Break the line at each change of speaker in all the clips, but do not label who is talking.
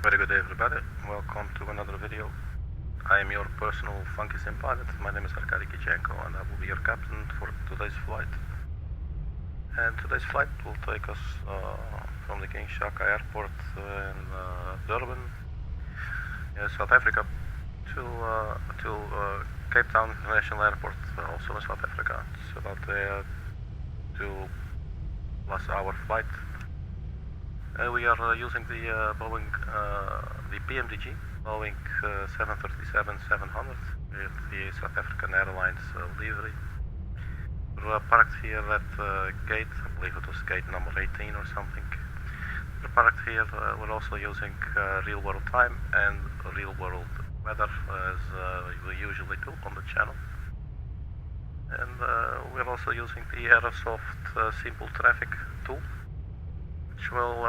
Very good day everybody, welcome to another video. I am your personal funky sim pilot. My name is Arkady Gidzenko and I will be your captain for today's flight. And today's flight will take us from the King Shaka airport in Durban, South Africa, to Cape Town International Airport, also in South Africa. It's about a 2+ hour flight. We are using the Boeing, the PMDG, Boeing 737-700 with the South African Airlines livery. We're parked here at gate, I believe it was gate number 18 or something. We're parked here, we're also using real world time and real world weather as we usually do on the channel. And we're also using the Aerosoft simple traffic tool, which will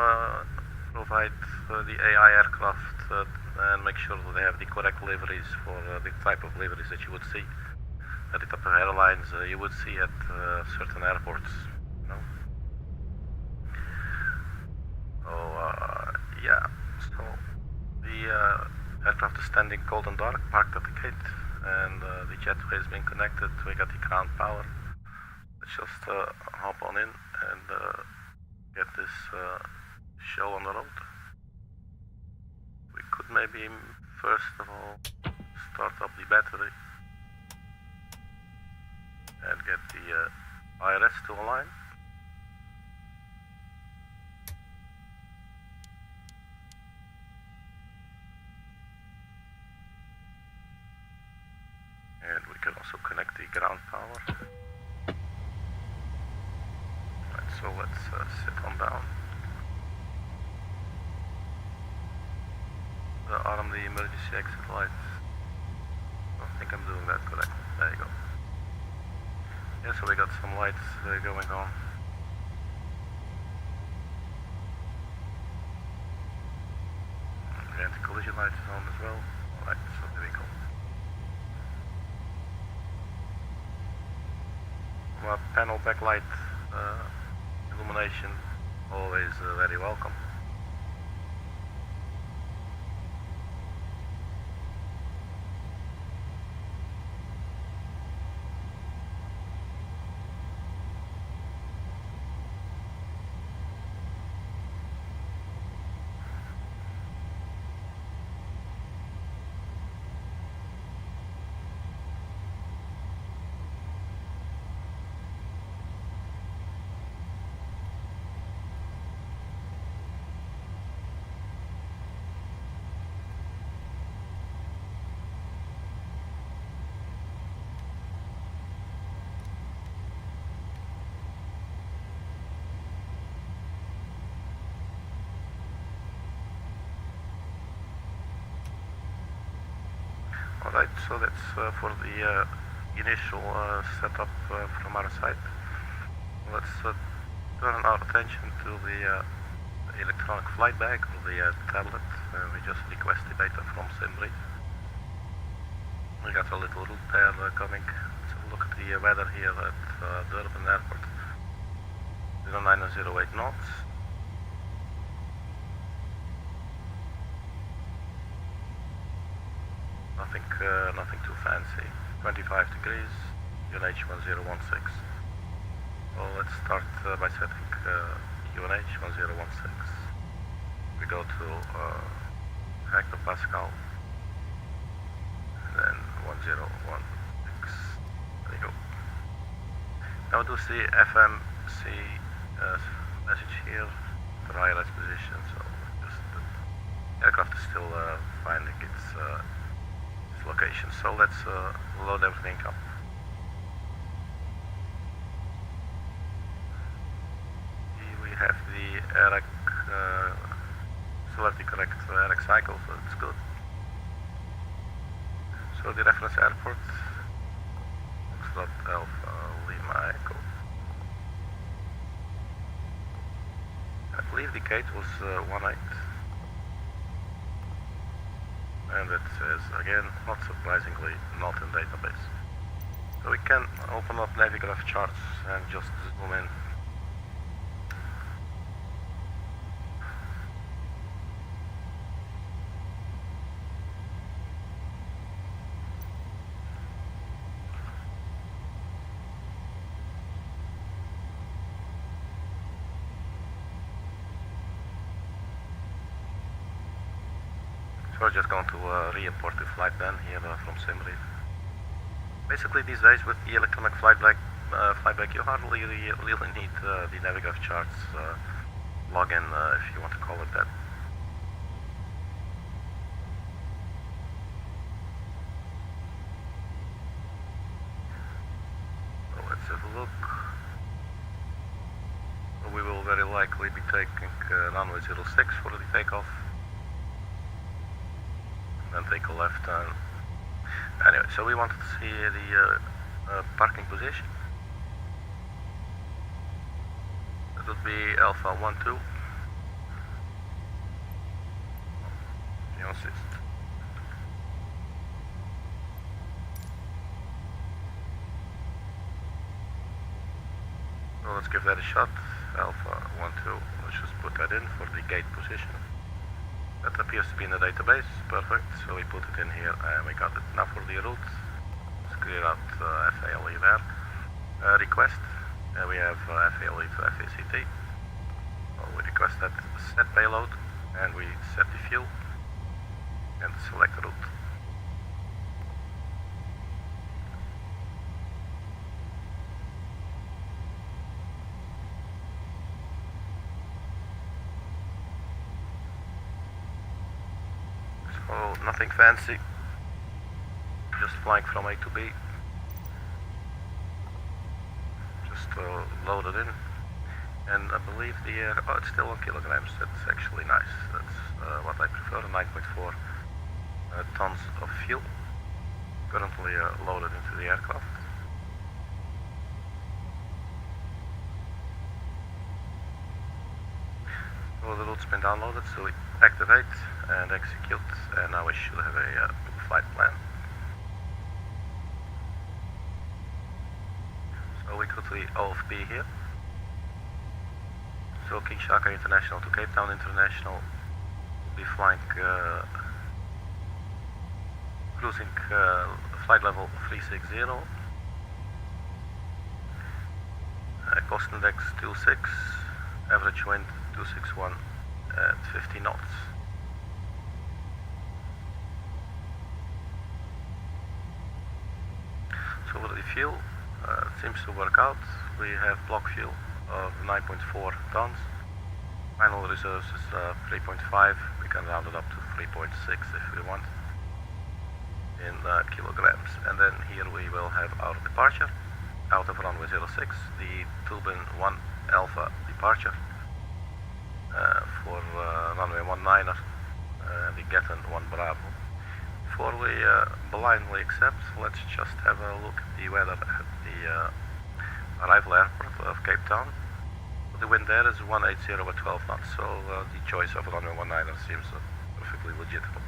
provide the AI aircraft and make sure that they have the correct liveries for the type of liveries that you would see at the type of airlines you would see at certain airports. You know? So yeah, so the aircraft is standing cold and dark, parked at the gate, and the jetway is being connected. We got the ground power. Let's just hop on in and get this show on the road. We could maybe first of all start up the battery and get the IRS to align. And we can also connect the ground power. So let's sit on down. Arm the emergency exit lights. I don't think I'm doing that correct. There you go. Yeah, so we got some lights going on. The anti-collision light is on as well. Alright, so there we go. Panel backlight illumination, always very welcome. Alright, so that's for the initial setup from our side. Let's turn our attention to the electronic flight bag or the tablet. We just request the data from SimBrief. We got a little route pair coming. Let's have a look at the weather here at Durban Airport. 0908 knots. Nothing too fancy. 25 degrees, UNH 1016. So let's start by setting UNH 1016. We go to hectopascal, and then 1016. There you go. Now do see FMC message here, the ILS position. So just the aircraft is still finding its location. So let's load everything up. We have the ERAC, select the correct ERAC cycle, so it's good. So the reference airport, Foxtrot Alpha Lima Echo. I believe the gate was 18. And it says, again, not surprisingly, not in database. So we can open up Navigraph charts and just zoom in. So we're just going to re-import the flight then here from Simreef. Basically these days with the electronic flightback, you hardly really need the Navigraph charts login, if you want to call it that. So let's have a look. We will very likely be taking runway 06 for the takeoff. And then take a left turn. Anyway, so we wanted to see the parking position. That would be Alpha 12. You insist. So let's give that a shot. Alpha 12. Let's just put that in for the gate position. That appears to be in the database. Perfect. So we put it in here and we got it. Now for the route, let's clear out FALE there. Request. We have FALE to FACT. So we request that set payload and we set the fuel and select the route. So nothing fancy, just flying from A to B. Just load it in, and I believe the air, oh, it's still on kilograms. That's actually nice. That's what I prefer. 9.4 tons of fuel currently loaded into the aircraft. So the route's been downloaded, so we activate and execute, and now we should have a flight plan. So we go to the OFP here. So King Shaka International to Cape Town International. We'll be flying cruising flight level 360. Cost index 26, average wind 261 at 50 knots. So for the fuel, it seems to work out. We have block fuel of 9.4 tons. Final reserves is 3.5. We can round it up to 3.6 if we want in kilograms. And then here we will have our departure out of runway 06, the TUBIN 1 Alpha departure for runway 19er, the GETEN 1 Bravo. Before we blindly accept, let's just have a look at the weather at the arrival airport of Cape Town. The wind there is 180 at 12 knots, so the choice of runway 19er seems perfectly legitimate.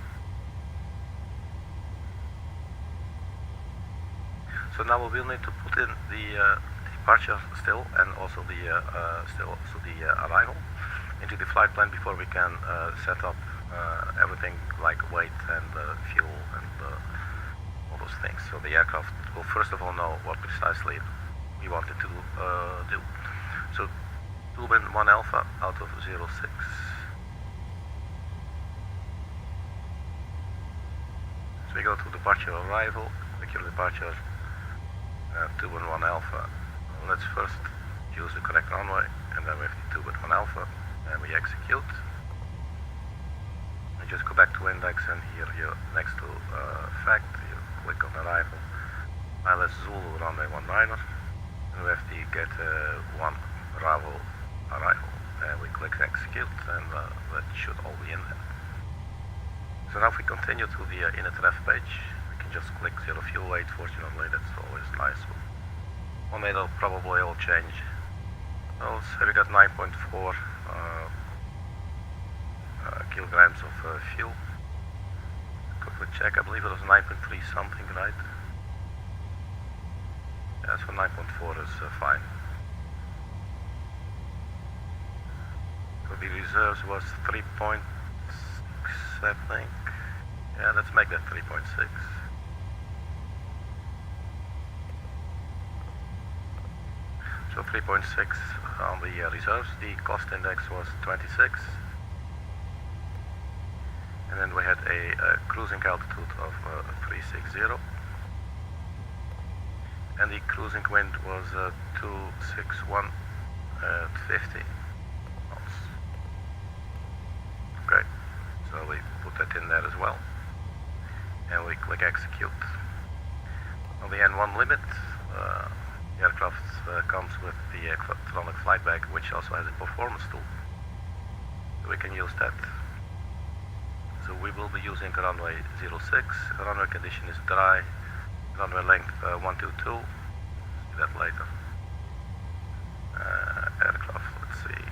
So now we will need to put in the departure still, and also the arrival into the flight plan before we can set up everything like weight and fuel and all those things. So the aircraft will first of all know what precisely we want it to do. So TUBIN 1 Alpha out of 06. So we go to departure arrival, secure departure, TUBIN 1 Alpha. Let's first use the correct runway, and then we have the TUBIN 1 Alpha, and we execute. And just go back to index, and here you next to fact, you click on arrival. ILS Zulu runway 19er, and we have the get 1 Bravo arrival, and we click execute, and that should all be in there. So now if we continue to the Itinerary page, we can just click zero fuel weight. Fortunately, that's always nice. Well, it'll probably all change. So we got 9.4 kilograms of fuel. Quickly check, I believe it was 9.3 something, right? Yeah, so 9.4 is fine. So the reserves was 3.6, I think. Yeah, let's make that 3.6. So 3.6 on the reserves. The cost index was 26. and then we had a cruising altitude of 360, and the cruising wind was 261 at 50 knots. Okay, so we put that in there as well, and we click execute. On the N1 limit, the aircraft comes with the electronic flight bag, which also has a performance tool, so we can use that. So we will be using runway 06, runway condition is dry, runway length 122, see that later. Aircraft, let's see.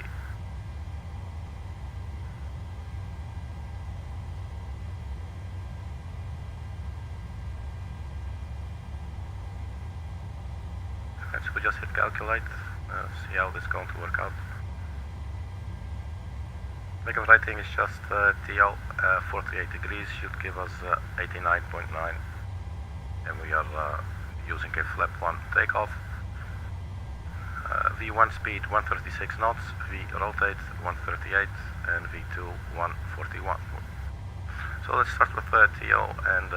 And so we just hit calculate, see how this is going to work out. Make of rating is just TL 48 degrees, should give us 89.9, and we are using a flap 1 takeoff. V1 speed 136 knots, V rotate 138, and V2 141. So let's start with TO and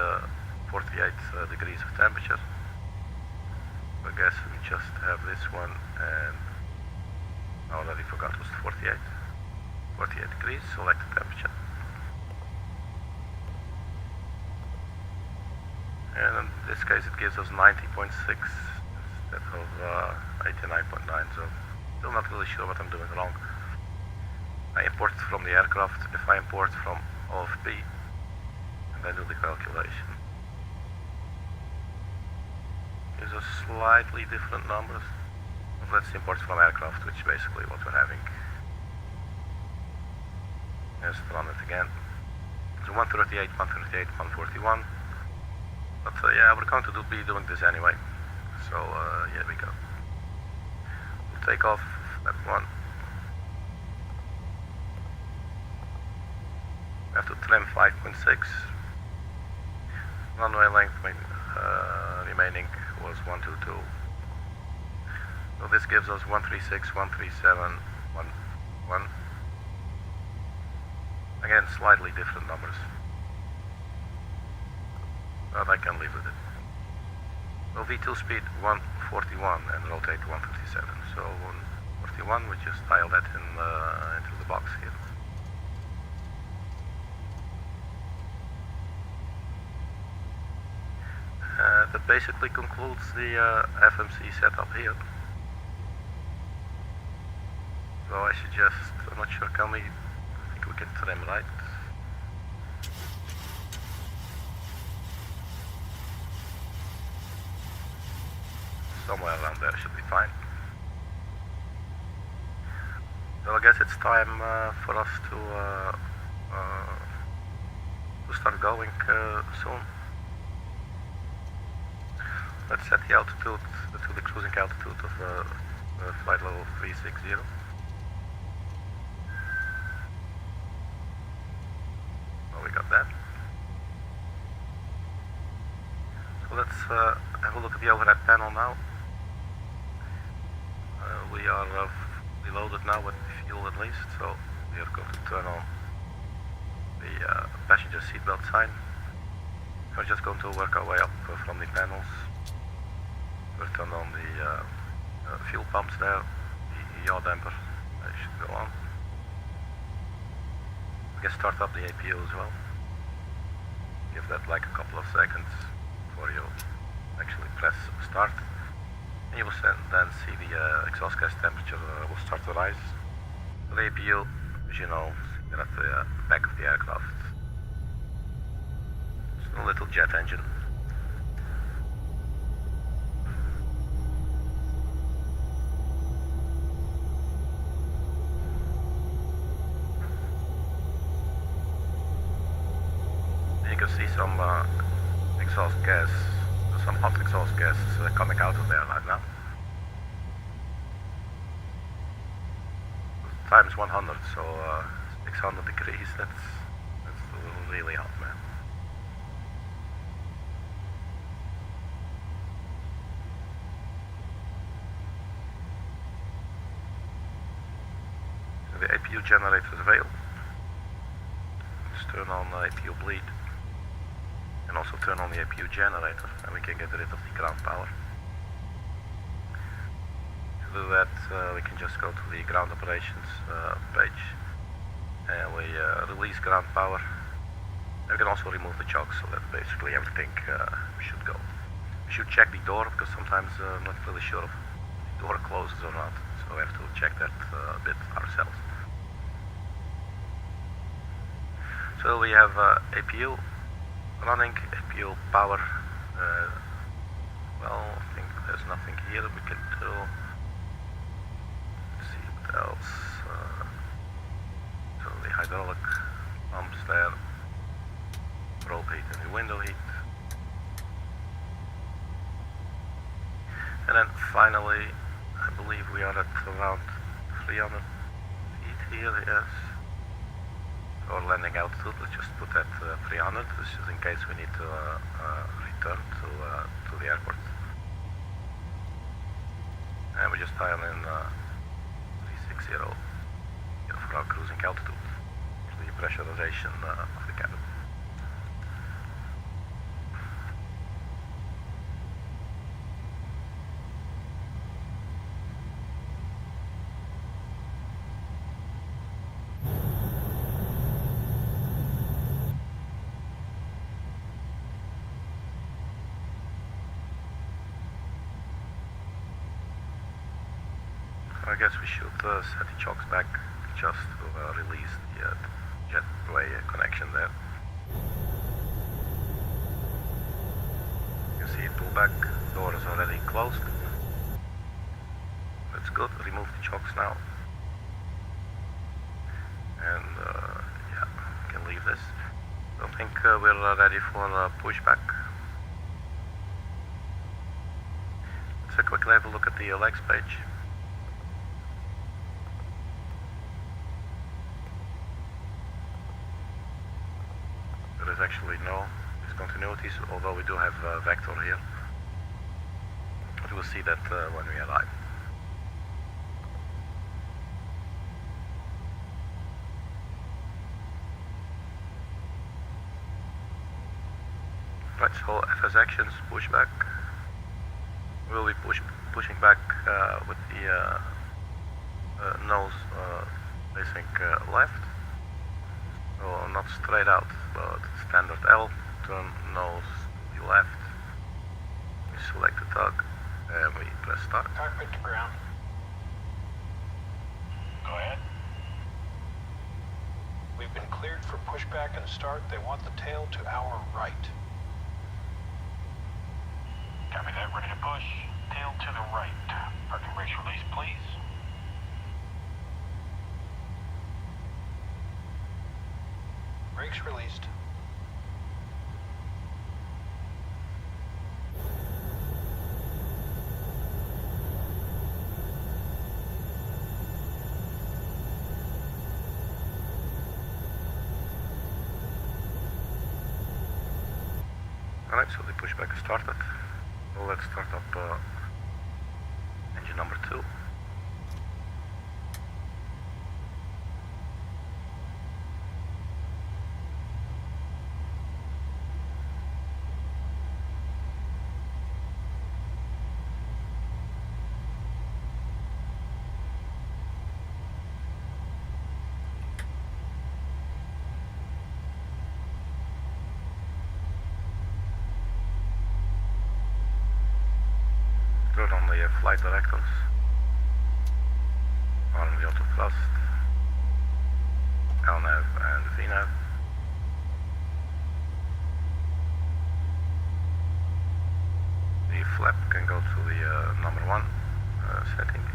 48 degrees of temperature. I guess we just have this one, and I already forgot it was 48. 48 degrees, select the temperature. And in this case it gives us 90.6 instead of 89.9, so still not really sure what I'm doing wrong. I import from the aircraft. If I import from OFP and then do the calculation, gives us slightly different numbers. Let's import from aircraft, which is basically what we're having. Let's run it again. So 138, 138, 141. But yeah, we're going to be doing this anyway. So here we go. We'll take off that one. We have to trim 5.6. Runway length remaining was 122. So this gives us 136, 137, 11. Again, slightly different numbers, but I can live with it. So V2 speed 141 and rotate 137. So 141, we just dial that in into the box here. That basically concludes the FMC setup here. So I suggest, I'm not sure, can we, I think we can trim right. Somewhere around there should be fine. So I guess it's time for us to start going soon. Let's set the altitude to the cruising altitude of flight level 360. Oh, we got that. So let's have a look at the overhead panel now. We are reloaded now with fuel at least, so we are going to turn on the passenger seatbelt sign. We're just going to work our way up from the panels. We'll turn on the fuel pumps there, the yaw damper should go on. I guess start up the APU as well. Give that like a couple of seconds before you actually press start. And you will then see the exhaust gas temperature will start to rise. The APU, as you know, is at the back of the aircraft. It's a little jet engine. You can see some exhaust gas, some hot exhaust gas coming out of there right now. Times 100, so 600 degrees, that's really hot, man. So the APU generator is available. just turn on APU bleed and also turn on the APU generator, and we can get rid of the ground power. To do that, we can just go to the ground operations page, and we release ground power. And we can also remove the chocks, so that basically everything should go. We should check the door, because sometimes I'm not really sure if the door closes or not, so we have to check that a bit ourselves. So we have APU running, APU power. Well, I think there's nothing here we can do. Let's see what else. So the hydraulic pumps there, roll heat and the window heat. And then finally, I believe we are at around 300 feet here, yes. Or landing altitude, let's just put that 300, this is in case we need to return to the airport. And we just dial in 360 for our cruising altitude, for the pressurization of the cabin. I guess we should set the chocks back just to release the jetway connection there. You can see it pull back, door is already closed. That's good, remove the chocks now. And yeah, we can leave this. I think we're ready for pushback. Let's quickly have a look at the legs page. There is actually no discontinuities, although we do have vector here. But we'll see that when we arrive. Right, so FS actions, pushback. We'll be pushing back with the nose facing left. So not straight out, but standard L, turn nose to the left. We select the tug and we press start.
Cockpit to ground. Go ahead. We've been cleared for pushback and start. They want the tail to our right. Copy that, ready to push. Tail to the right. Parking brakes release, please. Brakes released.
Alright, so the pushback is started. So let's start up engine number 2. Turn on the flight directors, on the auto thrust, LNAV and VNAV. The flap can go to the number 1 setting.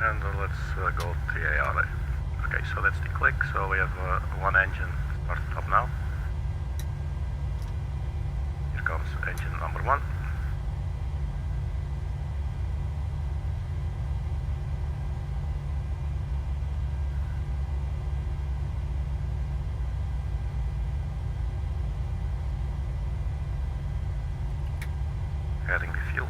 And let's go to the ARA. Okay, so that's the click, so we have one engine started up now. Comes engine number 1. Adding the fuel.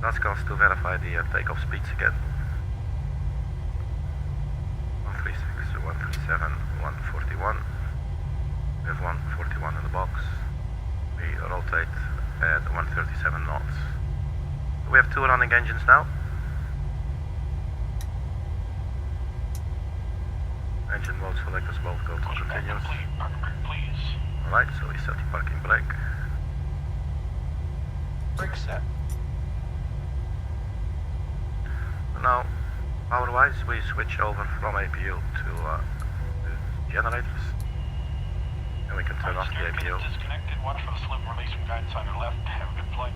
ask us to verify the takeoff speeds again. 136, 137, 141. We have 141 in the box. We rotate at 137 knots. We have 2 running engines now. Engine mode selectors both go to continuous. Alright, so we set the parking brake.
Brake set.
Now, power-wise, we switch over from APU to the generators. And we can turn off the APU.
Disconnected. Watch for the slip release from guidance on your left. Have a good flight.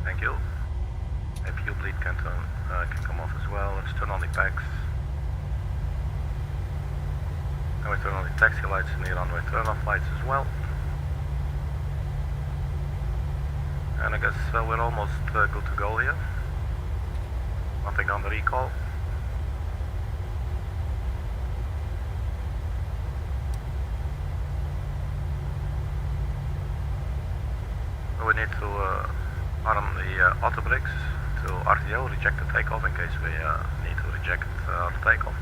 Thank you. APU bleed can come off as well. Let's turn on the packs. And we turn on the taxi lights and the runway turn-off lights as well. And I guess we're almost good to go here. Nothing on the recall. We need to arm the auto brakes to RTO, reject the takeoff in case we need to reject our takeoff.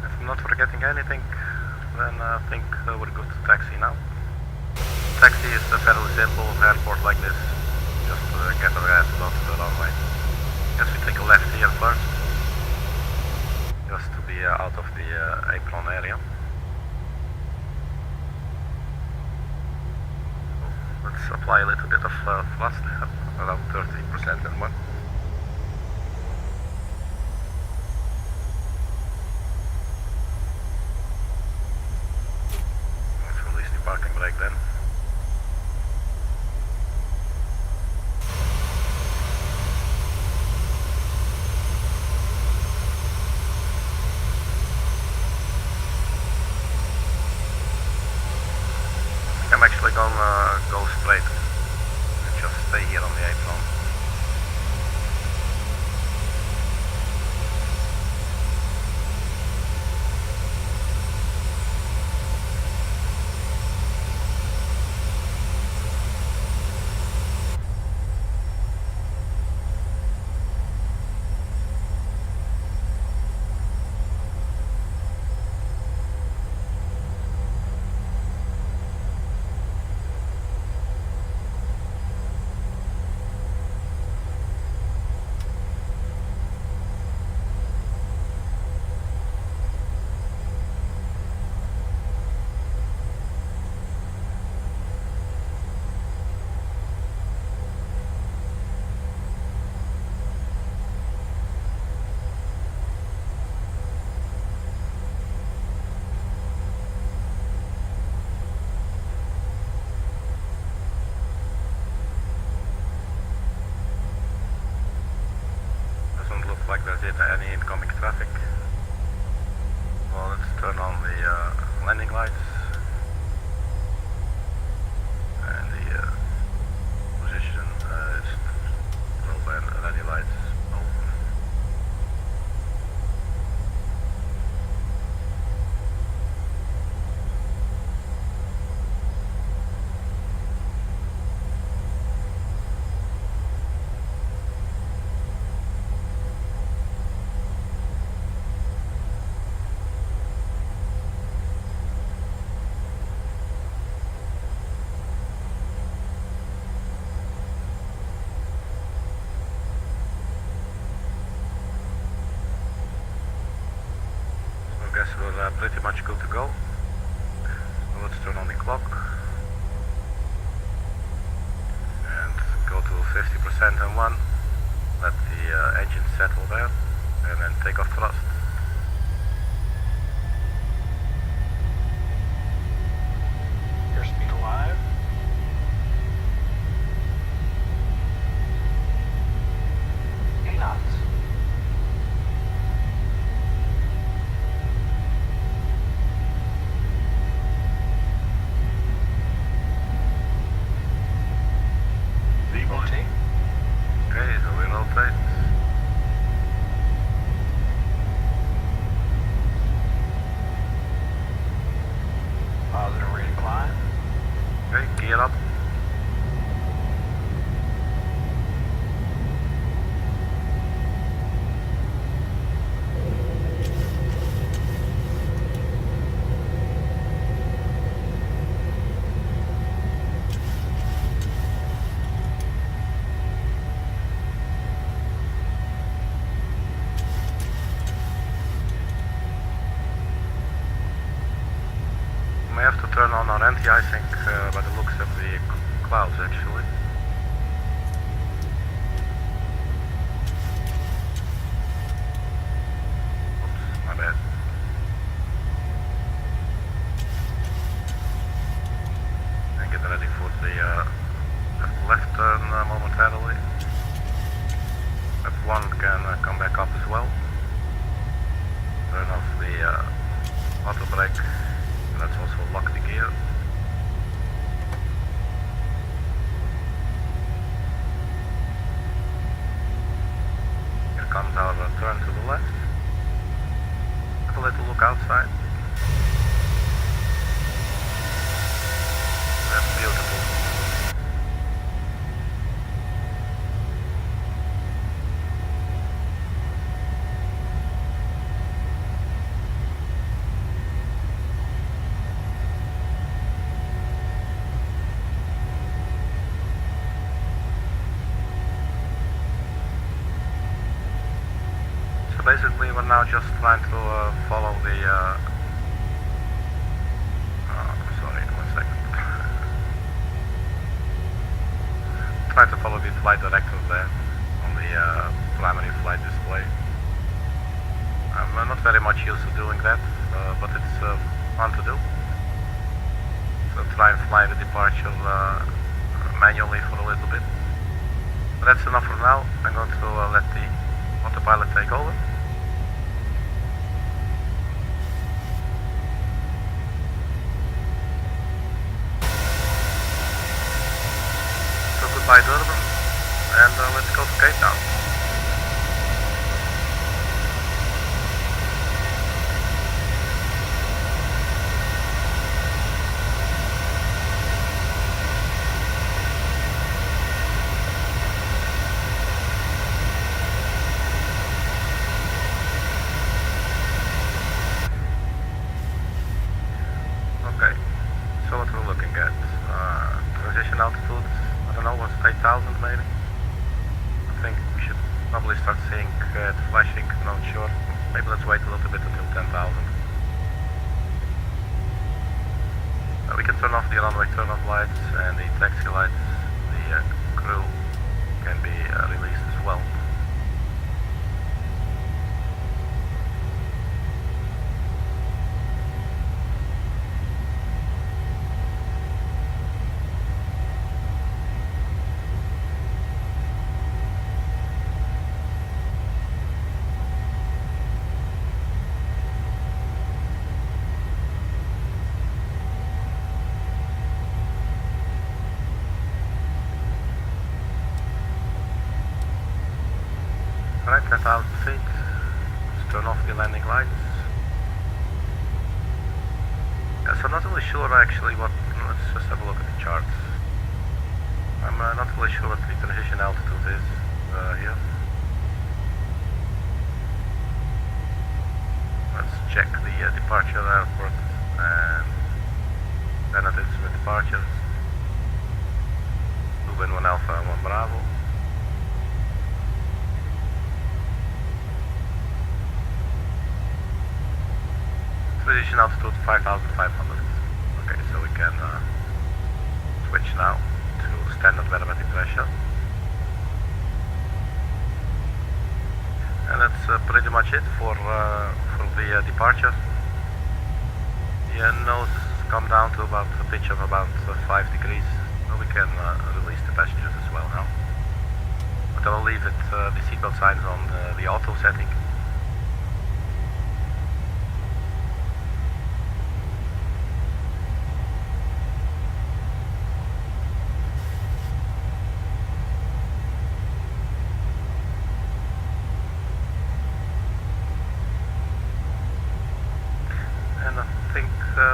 If I'm not forgetting anything, then I think we're good to taxi now. Taxi is fairly simple on an airport like this. Just get our ass onto the runway. Guess we take a left here first, just to be out of the apron area. Let's apply a little bit of thrust, around 30% and one. Let's release the parking brake then. I'm actually gonna go straight and just stay here on the apron. Like there's any incoming traffic. Well, let's turn on the landing lights and the position is Durban ready lights open. I guess we're pretty much good to go. So let's turn on the clock and go to 50% and 1. Let the engine settle there and then take off thrust.
Airspeed alive. Knots. Rotate.
Okay, so we rotate. anti-icing by the looks of the clouds actually. Oops, my bad. And get ready for the left turn momentarily. F1 can come back up as well. Turn off the auto brake. Let's also lock the gear. Here comes our turn to the left. Have a little look outside. That's beautiful. So basically we're now just trying to follow the sorry, 1 second. Trying to follow the flight directives there on the primary flight display. I'm not very much used to doing that, but it's fun to do. So try and fly the departure manually for a little bit. But that's enough for now. I'm going to let the autopilot take over. So goodbye Durban, and let's go to Cape Town. Okay, so what we're looking at, transition altitude, I don't know, what's 8,000 maybe? I think we should probably start seeing it flashing, not sure. Maybe let's wait a little bit until 10,000. We can turn off the runway turn-off lights and the taxi lights. The crew can be released as well. Alright, 10,000 feet. Let's turn off the landing lights. Yeah, so I'm not really sure actually what, let's just have a look at the charts. I'm not really sure what the transition altitude is here. Let's check the departure airport and benefits with departures. TUBIN 1 Alpha 1 Bravo. Transition altitude 5,500. Okay, so we can switch now to standard barometric pressure. And that's pretty much it for the departure. The nose come down to about a pitch of about 5 degrees. So we can release the passengers as well now. But I will leave it the seatbelt signs on the auto setting.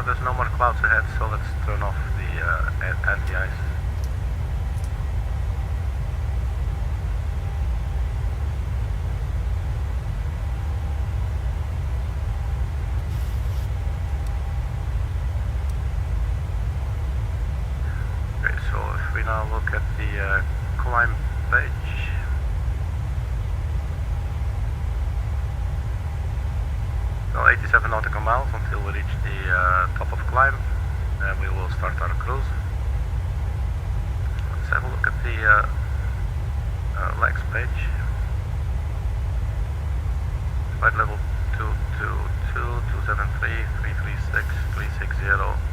There's no more clouds ahead, so let's turn off the anti-ice. Okay, so if we now look at the climb page, so 87 nautical miles until we reach the top of climb. and we will start our cruise. Let's have a look at the legs page. Flight level 222, 273, 336, 360.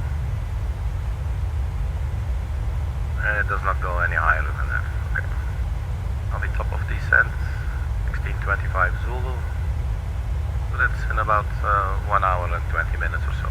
And it does not go any higher than that. Okay. On the top of descent, 1625 Zulu. So that's in about 1 hour and 20 minutes or so.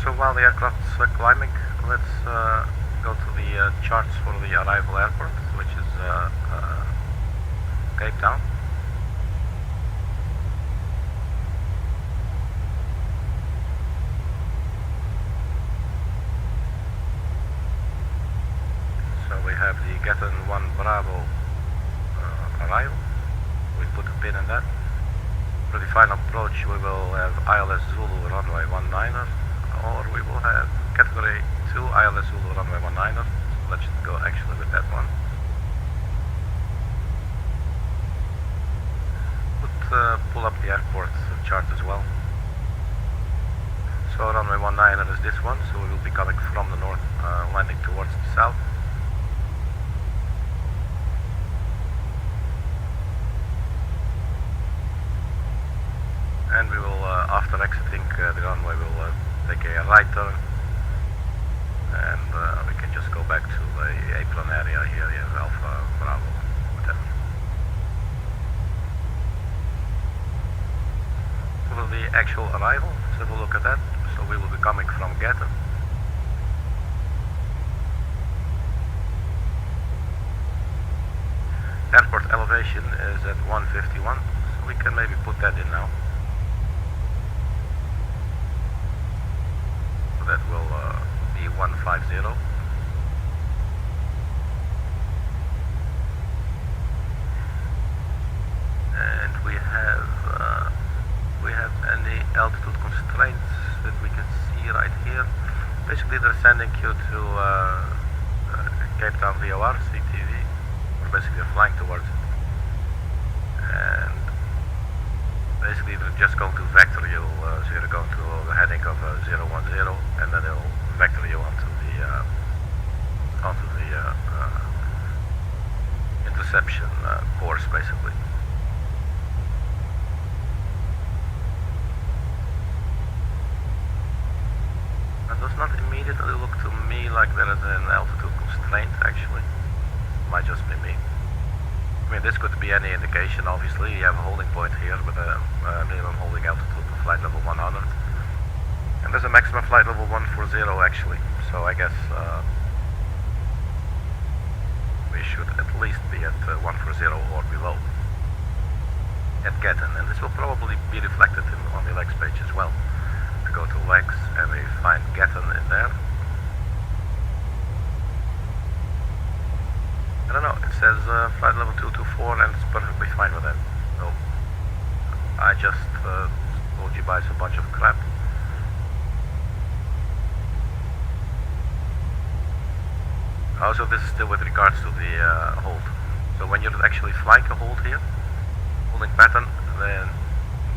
So while the aircraft's climbing, let's go to the charts for the arrival airport, which is Cape Town. So we have the GETEN 1 Bravo arrival. We put a pin in that. For the final approach, we will have ILS Zulu runway 19er. Or we will have category 2 ILS Zulu runway 19er. Let's go actually with that one. Pull up the airport chart as well. So runway 19er is this one, so we will be coming from the north, landing towards the south. And we will, after exiting the runway, we will take a right turn, and we can just go back to the apron area here, Alpha, Bravo, whatever. For the actual arrival, let's have a look at that. So we will be coming from GETEN. Airport elevation is at 151, so we can maybe put that in now. That will be 150. And we have any altitude constraints that we can see right here. Basically, they're sending you to Cape Town VOR, CTV, or basically they're flying towards it. And basically they're just going to vector you, so you're going to the heading of 010, and then they'll vector you onto the interception course, basically. It does not immediately look to me like there is an altitude constraint, actually. Might just be me. I mean, this could be any indication. Obviously, you have a holding point here with a minimum holding altitude of flight level 100. And there's a maximum flight level 140 actually. So I guess we should at least be at 140 or below at GETEN. And this will probably be reflected on the legs page as well. We go to legs and we find GETEN in there. I don't know, it says flight level 224 and it's perfectly fine with that. So I just told you guys a bunch of crap. Also, this is still with regards to the hold. So when you're actually flying a hold here, holding pattern, then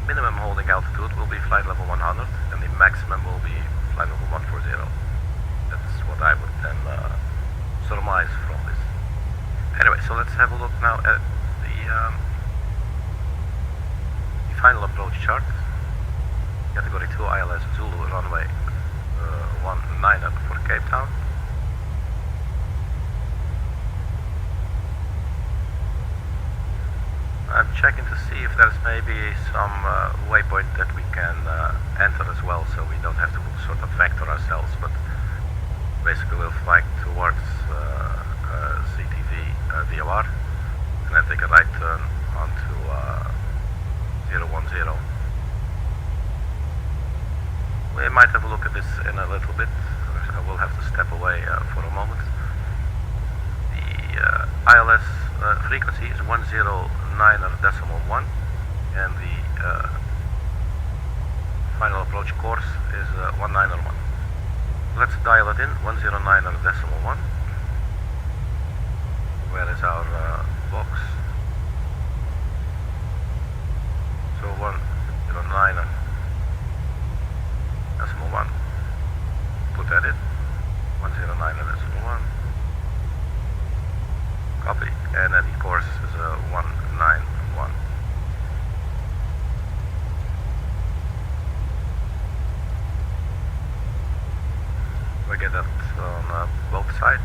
minimum holding altitude will be flight level 100 and the maximum will be flight level 140. That's what I would then surmise from this. Anyway, so let's have a look now at the final approach chart. Category 2 ILS Zulu runway 19 for Cape Town. I'm checking to see if there's maybe some waypoint that we can enter as well, so we don't have to sort of vector ourselves, but basically we'll fly towards CTV. DOR, and then take a right turn onto 010. We might have a look at this in a little bit. I will have to step away for a moment. The ILS frequency is 109.1, and the final approach course is 191. Let's dial it in, 109.1. Where is our box? So 109.1. Put that in, 109.1. Copy, and then the course is 191. We get that on both sides.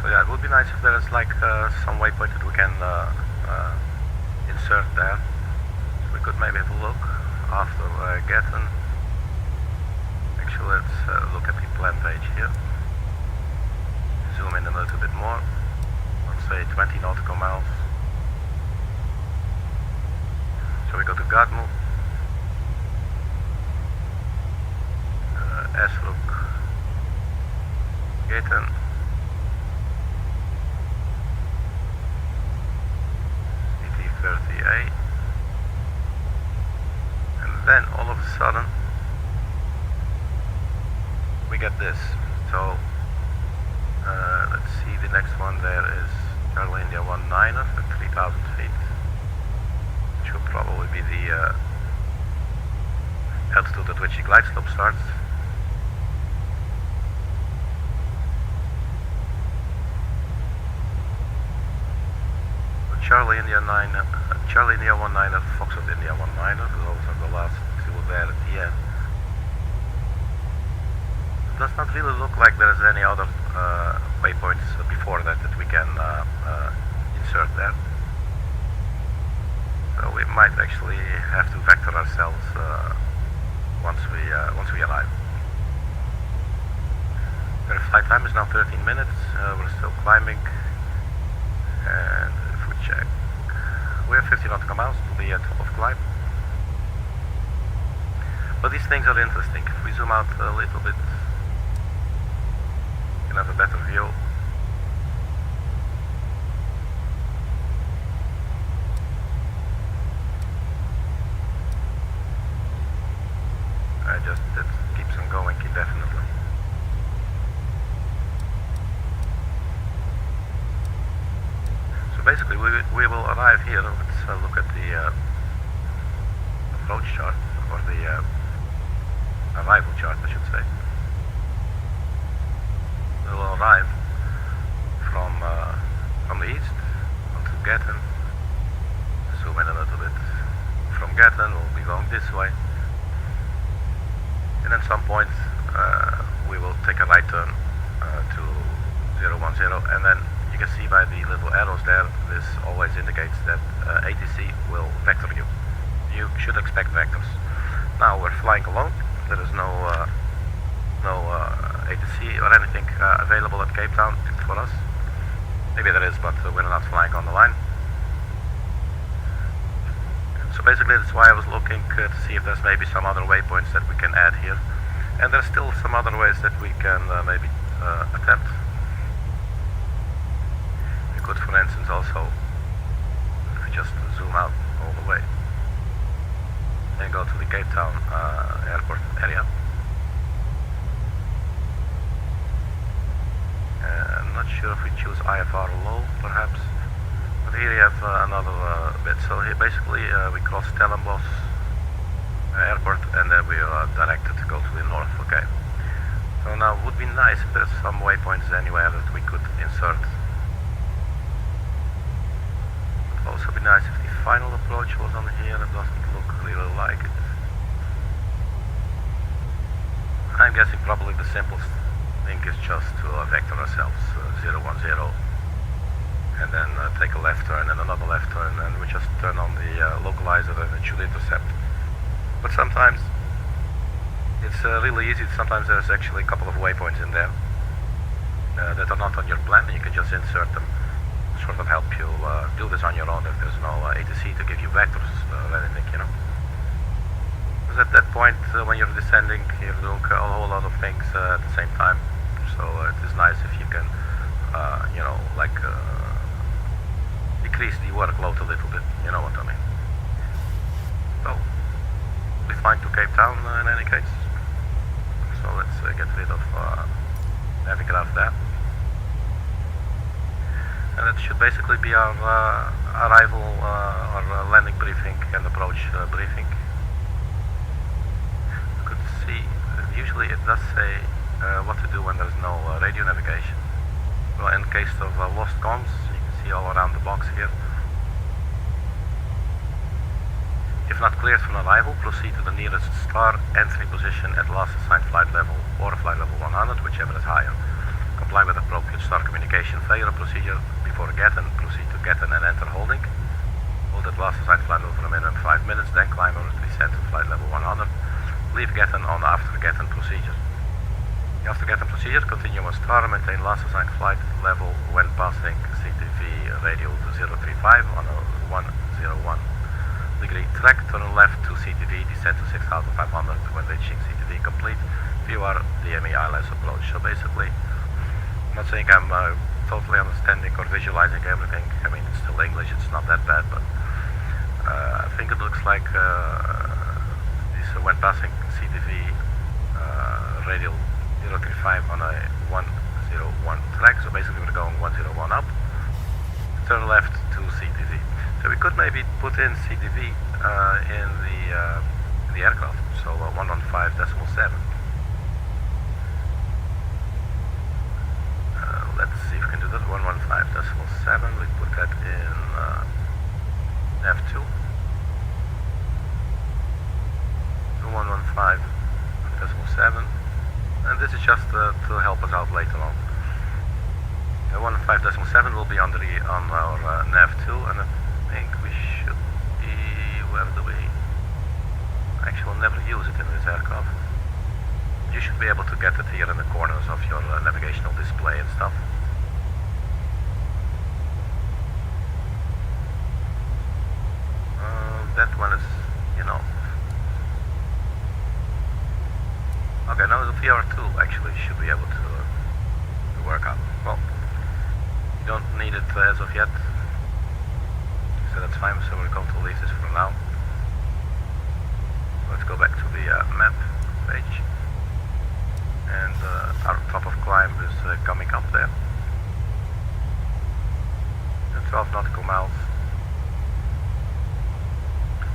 So yeah, it would be nice if there is like some waypoint that we can insert there. So we could maybe have a look after GETEN. Actually, let's look at the plan page here. Zoom in a little bit more. Let's say 20 nautical miles. So we go to GATMU, ESRUK, GETEN, ET30A, and then all of a sudden we get this. So let's see, the next one there is Charlie India 19 at 3,000 feet. Should probably be the altitude at which the glide slope starts. Charlie India 19, Foxtrot India 19, those are the last two there at the end. It does not really look like there is any other waypoints before that we can insert there. So we might actually have to vector ourselves once we arrive. Our flight time is now 13 minutes. We're still climbing, and if we check, we have 50 nautical miles to the top of climb. But these things are interesting. If we zoom out a little bit, you can have a better view. It keeps on going indefinitely. So basically we will arrive here. Let's look at the approach chart, or the arrival chart I should say. We will arrive from the east onto GETEN. Zoom in a little bit. From GETEN we'll be going this way. And at some point we will take a right turn to 010, and then you can see by the little arrows there, this always indicates that ATC will vector you. You should expect vectors. Now we're flying alone. There is no ATC or anything available at Cape Town for us. Maybe there is, but we're not flying on the line. So basically that's why I was looking to see if there's maybe some other waypoints that we can add here. And there's still some other ways that we can maybe attempt. We could, for instance, also, if we just zoom out all the way and go to the Cape Town airport area. I'm not sure if we choose IFR low, perhaps. But here you have another bit. So here basically we cross Stellenbosch airport, and then we are directed to go to the north. Okay. So now it would be nice if there's some waypoints anywhere that we could insert. It would also be nice if the final approach was on here. It doesn't look really like it. I'm guessing probably the simplest thing is just to vector ourselves 010. and then take a left turn and another left turn, and we just turn on the localizer and it should intercept. But sometimes it's really easy. Sometimes there's actually a couple of waypoints in there that are not on your plan, and you can just insert them, sort of help you do this on your own if there's no ATC to give you vectors or anything, you know. Because at that point, when you're descending, you're doing a whole lot of things at the same time. So it is nice if you can, you know, like decrease the workload a little bit, you know what I mean. So, we flying to Cape Town in any case. So let's get rid of Navigraph there. And that should basically be our arrival, our landing briefing and approach briefing. You could see, usually it does say what to do when there's no radio navigation. Well, in case of lost comms, you can see all around the box here. If not cleared from arrival, proceed to the nearest star entry position at last assigned flight level or flight level 100, whichever is higher. Comply with appropriate star communication failure procedure before GETEN. Proceed to GETEN and enter holding. Hold at last assigned flight level for a minimum 5 minutes, then climb or descend to flight level 100. Leave GETEN on after GETEN procedure. After GETEN procedure, continue on star, maintain last assigned flight level when passing CTV radio to 035 on a 101 degree track. Turn left to CTV, descend to 6500 when reaching CTV complete. View our DME ILS approach. So basically, I'm not saying I'm totally understanding or visualizing everything. I mean, it's still English, it's not that bad, but I think it looks like this when passing CTV radial 035 on a 101 track. So basically we're going 101 up. Turn left to CTV. So we could maybe put in CTV in the aircraft. So 115.7. Let's see if we can do that. 115.7. We put that in F2. 115.7. And this is just to help us out later on. 115.7 will be on our nav2, and I think we should be, where do we, actually we'll never use it in this aircraft. You should be able to get it here in the corners of your navigational display and stuff. That one is, you know. Okay, now the VR2 actually should be able to work out. Well, you don't need it as of yet, so that's fine. So we're going to leave this for now. Let's go back to the map page, and our top of climb is coming up there. 12 nautical miles.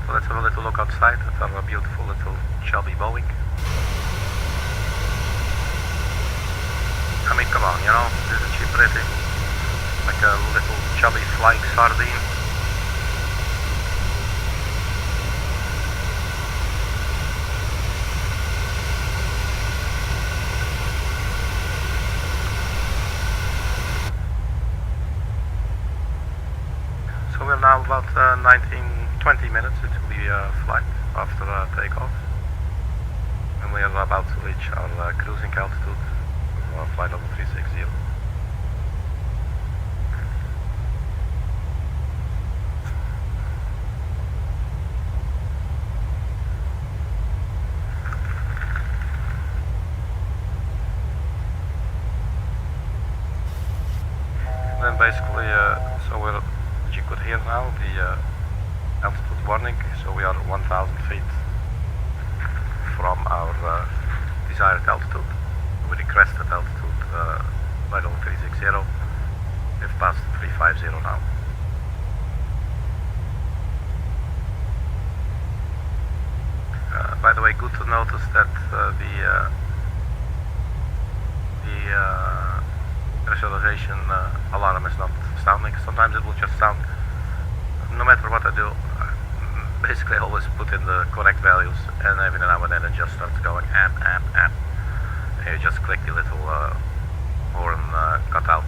So let's have a little look outside at our beautiful little chubby Boeing. I mean, come on, you know, isn't she pretty? Like a little chubby flying sardine. So we're now about 20 minutes into the flight after takeoff. And we are about to reach our cruising altitude. Flight level 360. Then basically, so we're, as you could hear now, the altitude warning. So we are 1,000 feet from our desired altitude. We requested altitude flight level 360. We've passed 350 now. By the way, good to notice that the pressurization alarm is not sounding. Sometimes it will just sound, no matter what I do, basically I always put in the correct values, and every now and then it just starts going app. And you just click the little horn cutout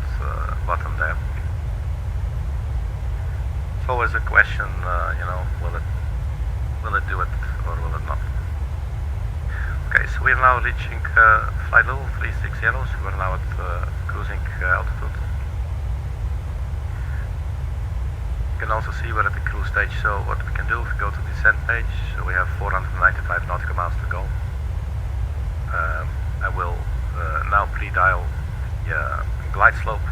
button there. always a question, you know, will it do it or will it not? Okay, so we're now reaching flight level 360, so we're now at cruising altitude. You can also see we're at the cruise stage, so what we can do, if we go to the descent page, so we have 495 nautical miles to go. I will now pre-dial the glide slope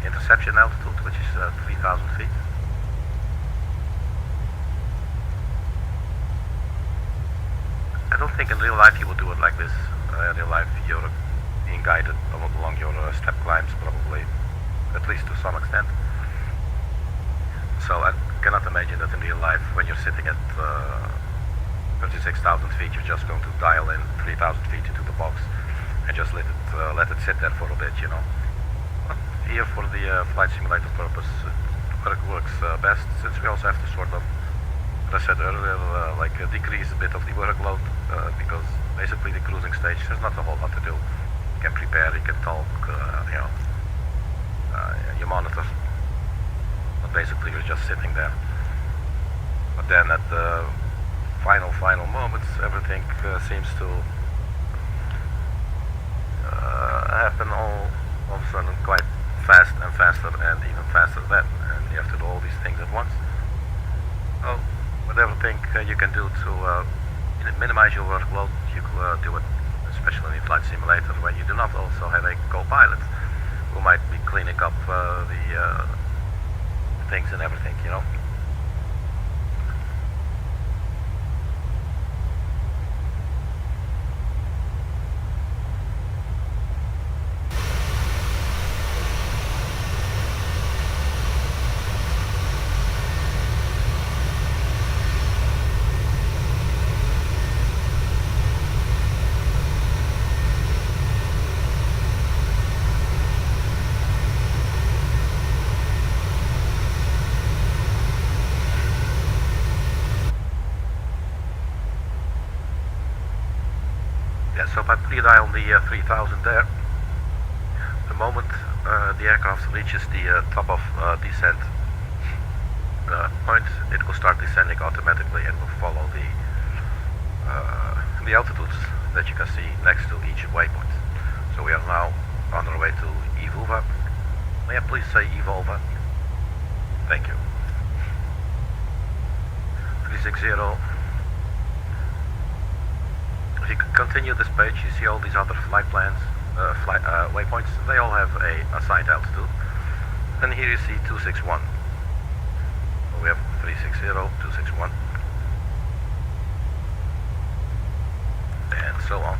interception altitude, which is 3,000 feet. I don't think in real life you would do it like this. In real life you're being guided along your step climbs, probably, at least to some extent. So I cannot imagine that in real life, when you're sitting at 36,000 feet, you're just going to dial in 3,000 feet into the box and just let it sit there for a bit, you know. But here, for the flight simulator purpose, it works best, since we also have to sort of, as I said earlier, decrease a bit of the workload, because basically the cruising stage, there's not a whole lot to do. You can prepare, you can talk, you know, you monitor, but basically you're just sitting there. But then at the final moments, everything seems to happen all of a sudden quite fast and faster, and even faster then, and you have to do all these things at once. So whatever thing you can do to minimize your workload, you do it, especially in flight simulator, when you do not also have a co-pilot who might be cleaning up the things and everything, you know. So if I pre-dial the 3000 there, the moment the aircraft reaches the top of descent point, it will start descending automatically and will follow the altitudes that you can see next to each waypoint. So we are now on our way to EVOVA. May I please say EVOVA? Thank you. 360. If you continue this page, you see all these other flight plans, waypoints. They all have a assigned altitude. And here you see 261. We have 360, 261, and so on.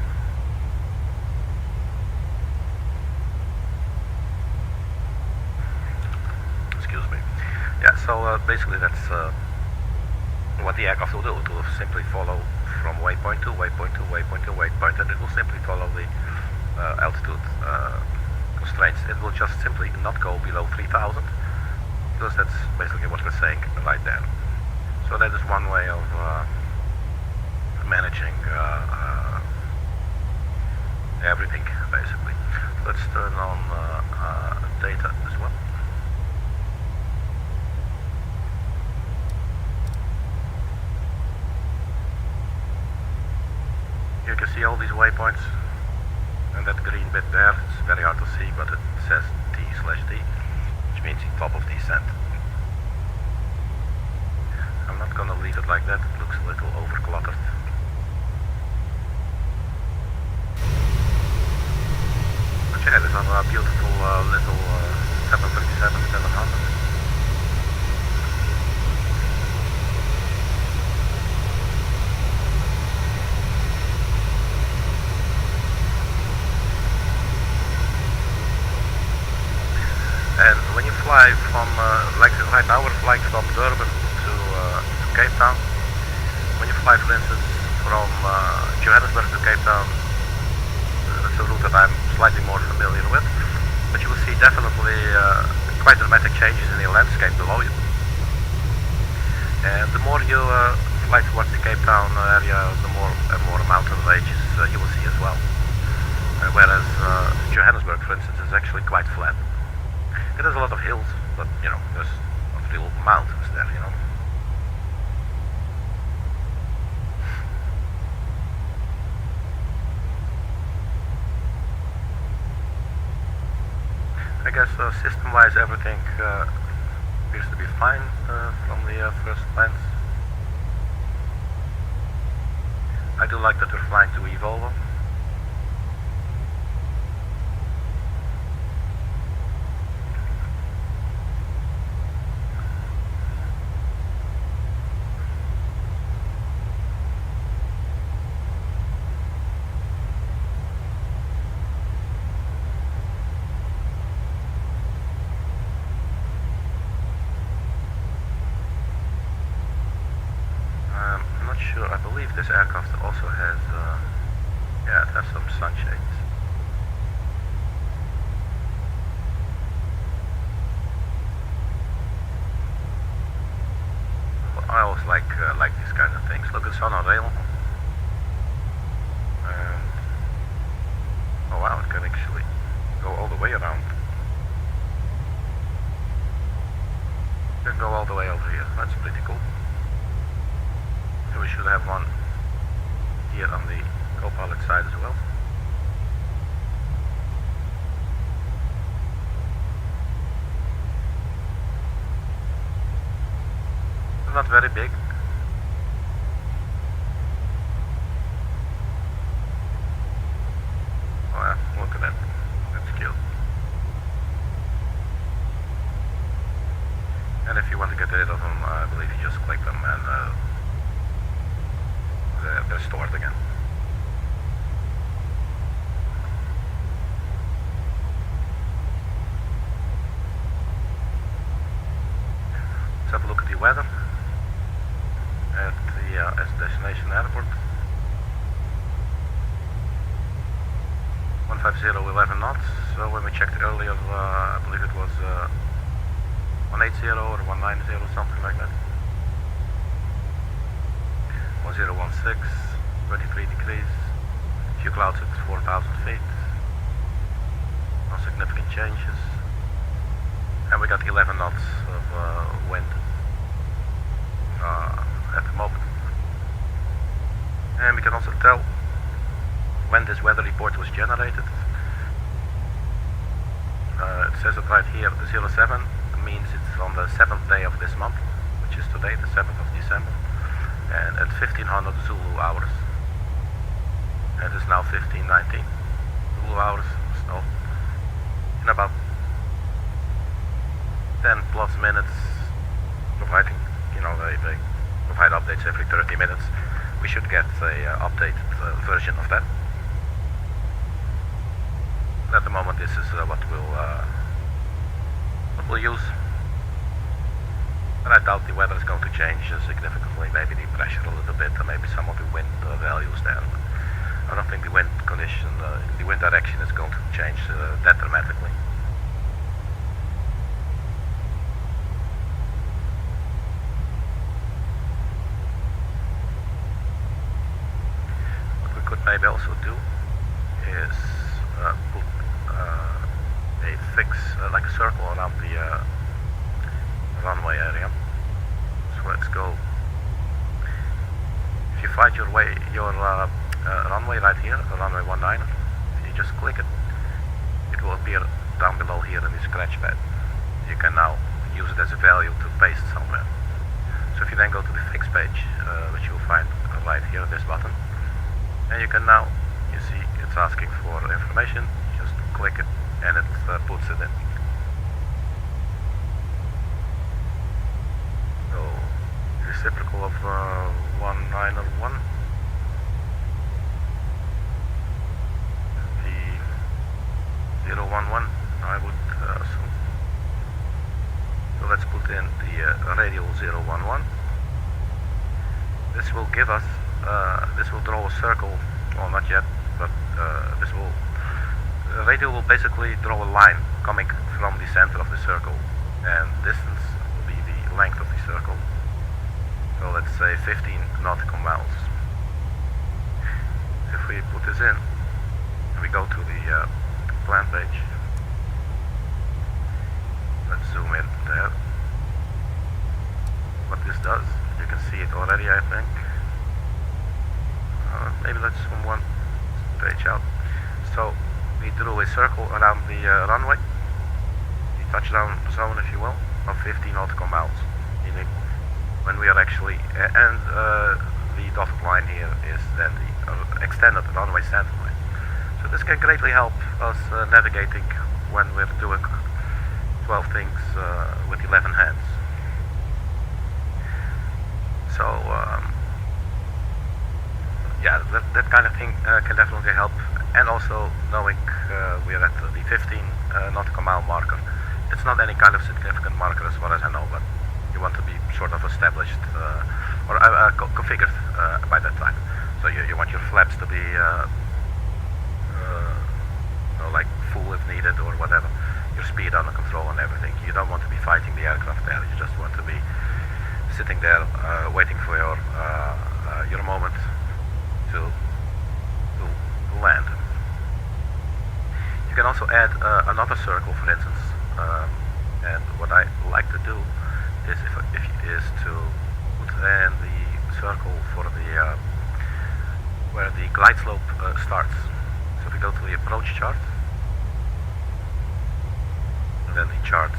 Excuse me. Yeah, so basically that's what the aircraft will do. It will simply follow from waypoint to waypoint to waypoint to waypoint, and it will simply follow the altitude constraints. It will just simply not go below 3000, because that's basically what we're saying right there. So that is one way of managing everything, basically. Let's turn on data as well. You can see all these waypoints, and that green bit there, it's very hard to see, but it says T/D, which means the top of descent. I'm not gonna leave it like that, it looks a little overcluttered. But yeah, this is a beautiful little 737-700. And when you fly from, like right now we're flying from Durban to Cape Town. When you fly, for instance, from Johannesburg to Cape Town, that's a route that I'm slightly more familiar with, but you will see definitely quite dramatic changes in the landscape below you. And the more you fly towards the Cape Town area, the more mountain ranges you will see as well. Whereas Johannesburg, for instance, is actually quite flat. It has a lot of hills, but you know, there's not real mountains there, you know. I guess system-wise everything appears to be fine from the first glance. I do like that we're flying to Evolvo. I believe this aircraft also has, yeah, it has some sunshades. Well, I always like these kind of things. Look, it's on a rail. And, oh wow, it can actually go all the way around. It can go all the way over here. That's pretty cool. We should have one here on the co-pilot side as well. They're not very big. Oh yeah, look at that. That's cute. And if you want to get rid of them, I believe you just click them and they're stored again. Let's have a look at the weather at the destination airport. 150, 11 knots. So when we checked earlier, I believe it was 180 or 190, something like that. 1016, 23 degrees, few clouds at 4,000 feet, no significant changes, and we got 11 knots of wind at the moment. And we can also tell when this weather report was generated. It says it right here, 07 means it's on the 7th day of this month, which is today, the 7th of December. And at 1500 Zulu hours. It is now 1519 Zulu hours, so in about 10 plus minutes, providing, you know, they provide updates every 30 minutes, we should get a updated version of that. At the moment this is what we'll use. And I doubt the weather is going to change significantly, maybe the pressure a little bit, and maybe some of the wind values there. But I don't think the wind condition, the wind direction is going to change that dramatically. What we could maybe also do is put a fix, like a circle around the runway area. So let's go. If you find your runway right here, the runway 19, if you just click it, it will appear down below here in the scratch pad. You can now use it as a value to paste somewhere. So if you then go to the fix page, which you'll find right here, this button, and you can now, you see it's asking for information, just click it and it puts it in. Reciprocal of 1901. The 011, I would assume. So let's put in the radial 011. This will give us, this will draw a circle, well not yet, but the radial will basically draw a line coming from the center of the circle, and distance will be the length of the circle. So let's say 15 nautical miles. If we put this in, we go to the plan page. Let's zoom in there. what this does. You can see it already, I think. Maybe let's zoom one page out. So we drew a circle around the runway, the touchdown zone, if you will, of 50 nautical miles. Meaning when we are actually, and the dotted line here is then the extended runway center line. So this can greatly help us navigating when we're doing 12 things with 11 hands. So yeah, that kind of thing can definitely help. And also knowing we're at the 15 nautical mile marker. It's not any kind of significant marker as far as I know, but you want to be sort of established or configured by that time. So you want your flaps to be like full if needed or whatever. Your speed under control and everything. You don't want to be fighting the aircraft there. You just want to be sitting there waiting for your moment to land. You can also add another circle, for instance. And what I like to do is to put in the circle for the where the glide slope starts. So if we go to the approach chart, and then the chart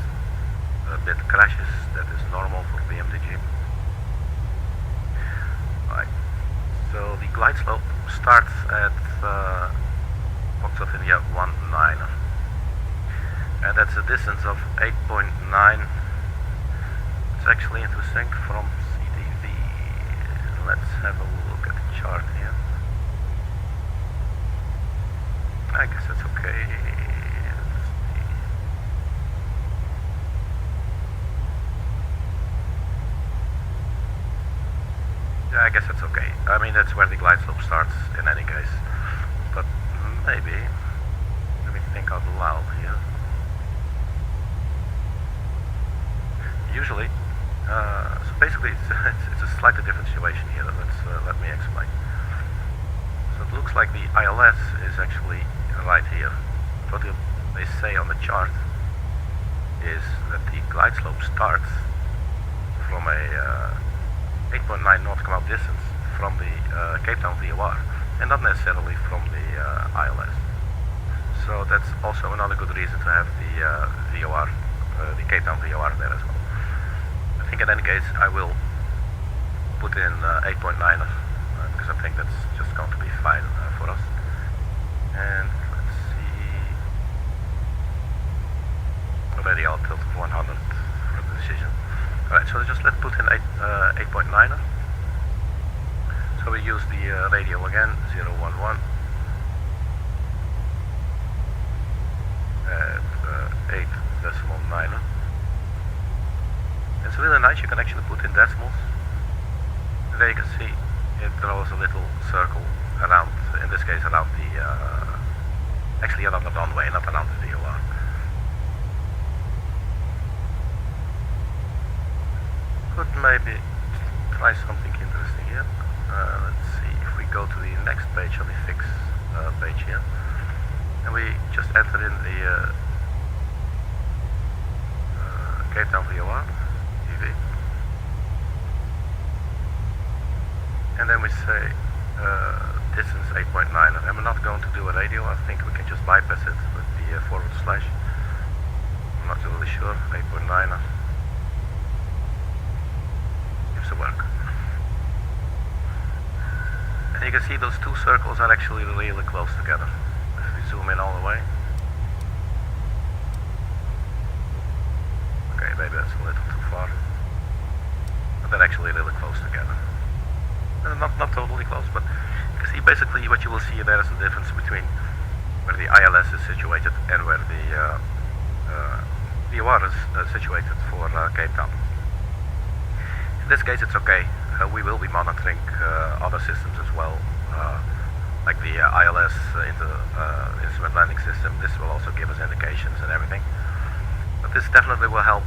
a bit crashes. That is normal for PMDG. Right. So the glide slope starts at box of India 19, and that's a distance of 8.9. It's actually interesting from CDV. Let's have a look at the chart here. I guess that's okay. Yeah, I guess that's okay. I mean, that's where the glide slope starts in any case. But maybe, let me think out loud here. Usually, so basically it's a slightly different situation here. Let me explain. So it looks like the ILS is actually right here. What they say on the chart is that the glide slope starts from a 8.9 nautical mile distance from the Cape Town VOR, and not necessarily from the ILS. So that's also another good reason to have the VOR, the Cape Town VOR there as well. I think in any case I will put in 8.9 because I think that's just going to be fine for us. And let's see, already I'll tilt to 100 for the decision. Alright, so let's put in 8.9. So we use the radio again, 011 at 8.9. It's really nice, you can actually put in decimals. There you can see it draws a little circle around, in this case around the, actually around the runway, not around the VOR. Could maybe try something interesting here. Let's see if we go to the next page on the fix page here, and we just enter in the Cape Town VOR TV, and then we say distance 8.9, and we're not going to do a radio. I think we can just bypass it with the /. I'm not really sure. 8.9 gives a work. And you can see those two circles are actually really close together. If we zoom in all the way. Okay, maybe that's a little too far. But they're actually really close together. Not totally close, but you can see basically what you will see there is the difference between where the ILS is situated and where the VOR is situated for Cape Town. In this case it's okay. We will be monitoring other systems as well, like the ILS instrument landing system. This will also give us indications and everything. But this definitely will help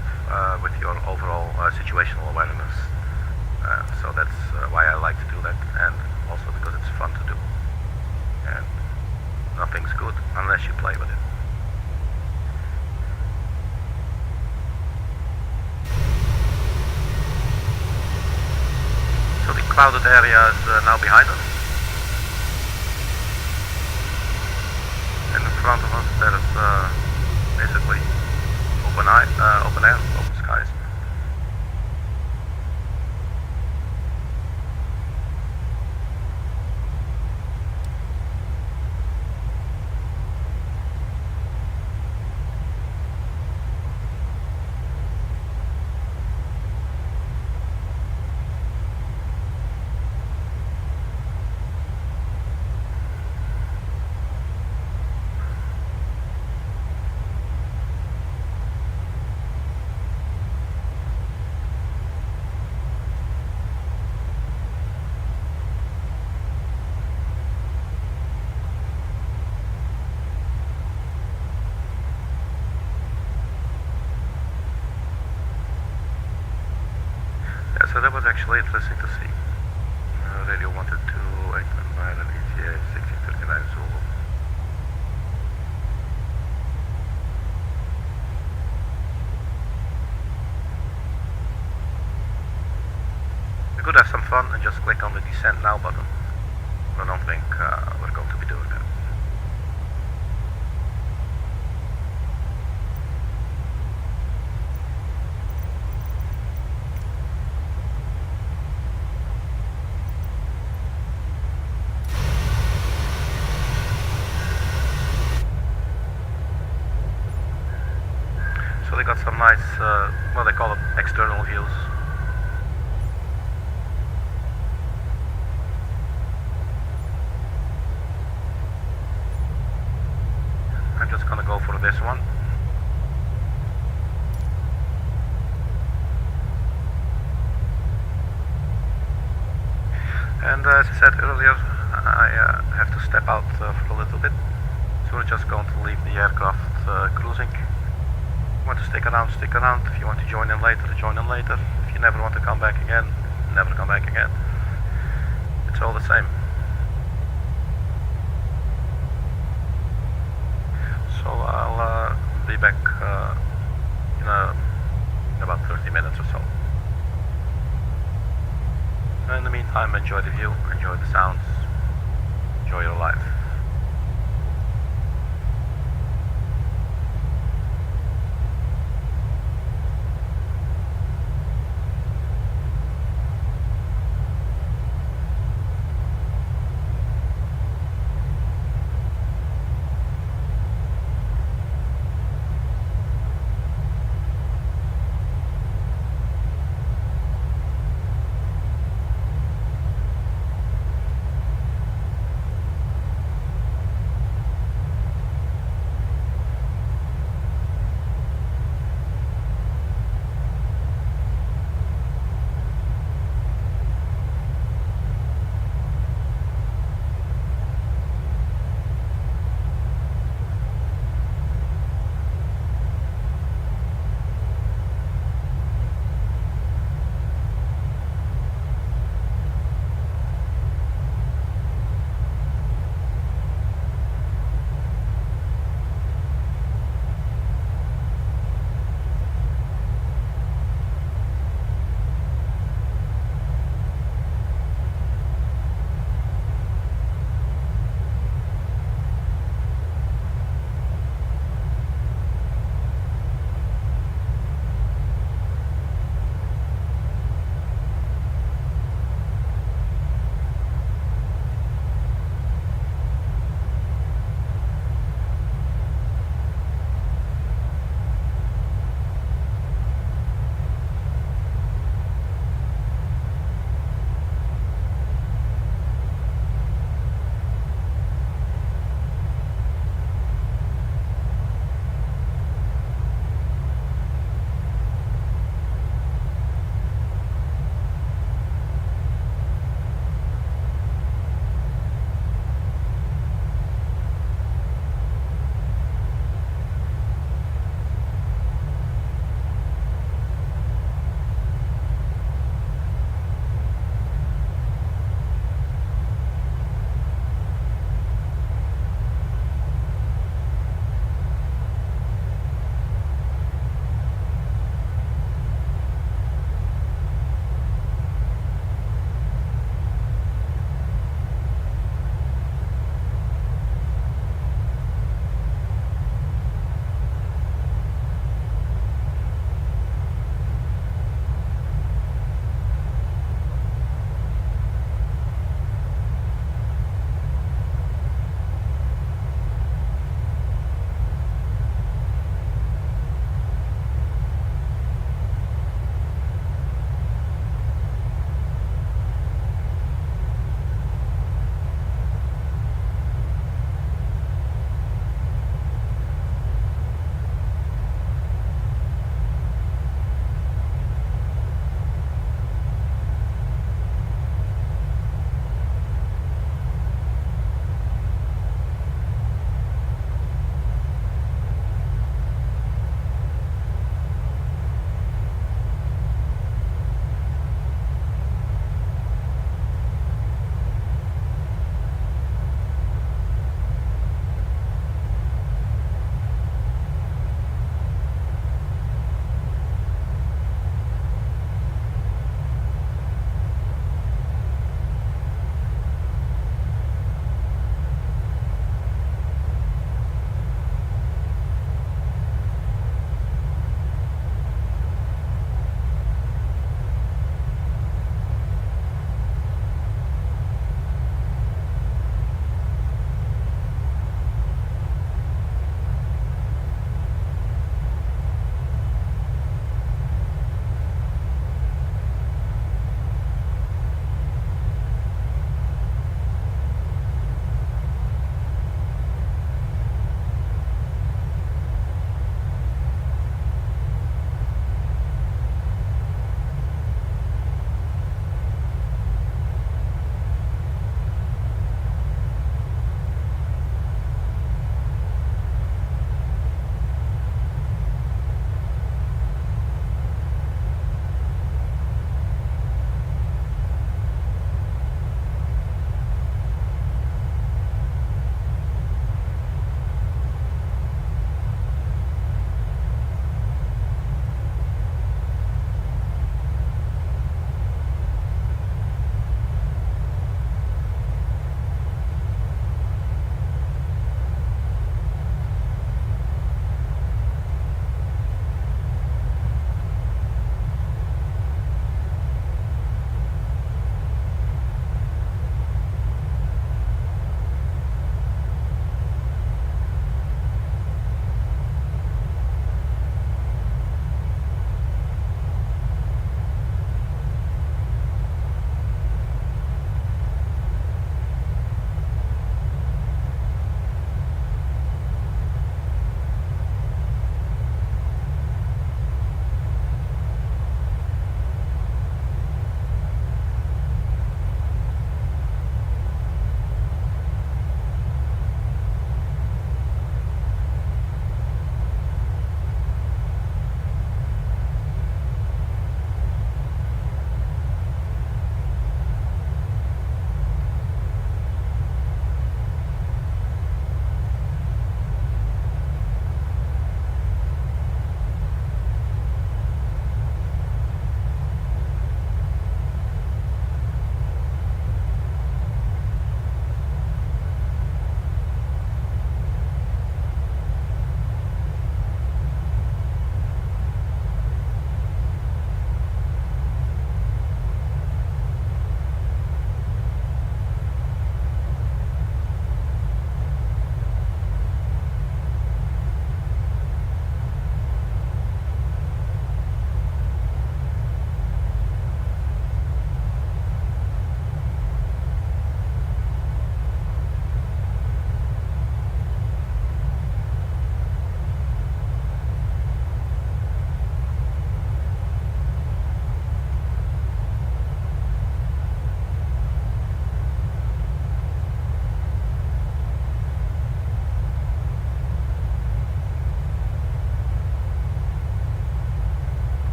with your overall situational awareness. So that's why I like to do that, and also because it's fun to do. And nothing's good unless you play with it. crowded area is now behind us. And in front of us there is basically open air, open skies. So that was actually interesting to see. Radio 122, 899 and ETA 1639 Zulu. We could have some fun and just click on the descent now button, but I don't think we're going to be doing that. So they got some nice, well, they call it external views. I'm just gonna go for this one. And as I said earlier, I have to step out for a little bit. So we're just going to leave the aircraft cruising. If you want to stick around, stick around. If you want to join in later, join in later. If you never want to come back again, never come back again. It's all the same. So I'll be back in about 30 minutes or so. In the meantime, enjoy the view, enjoy the sounds, enjoy your life.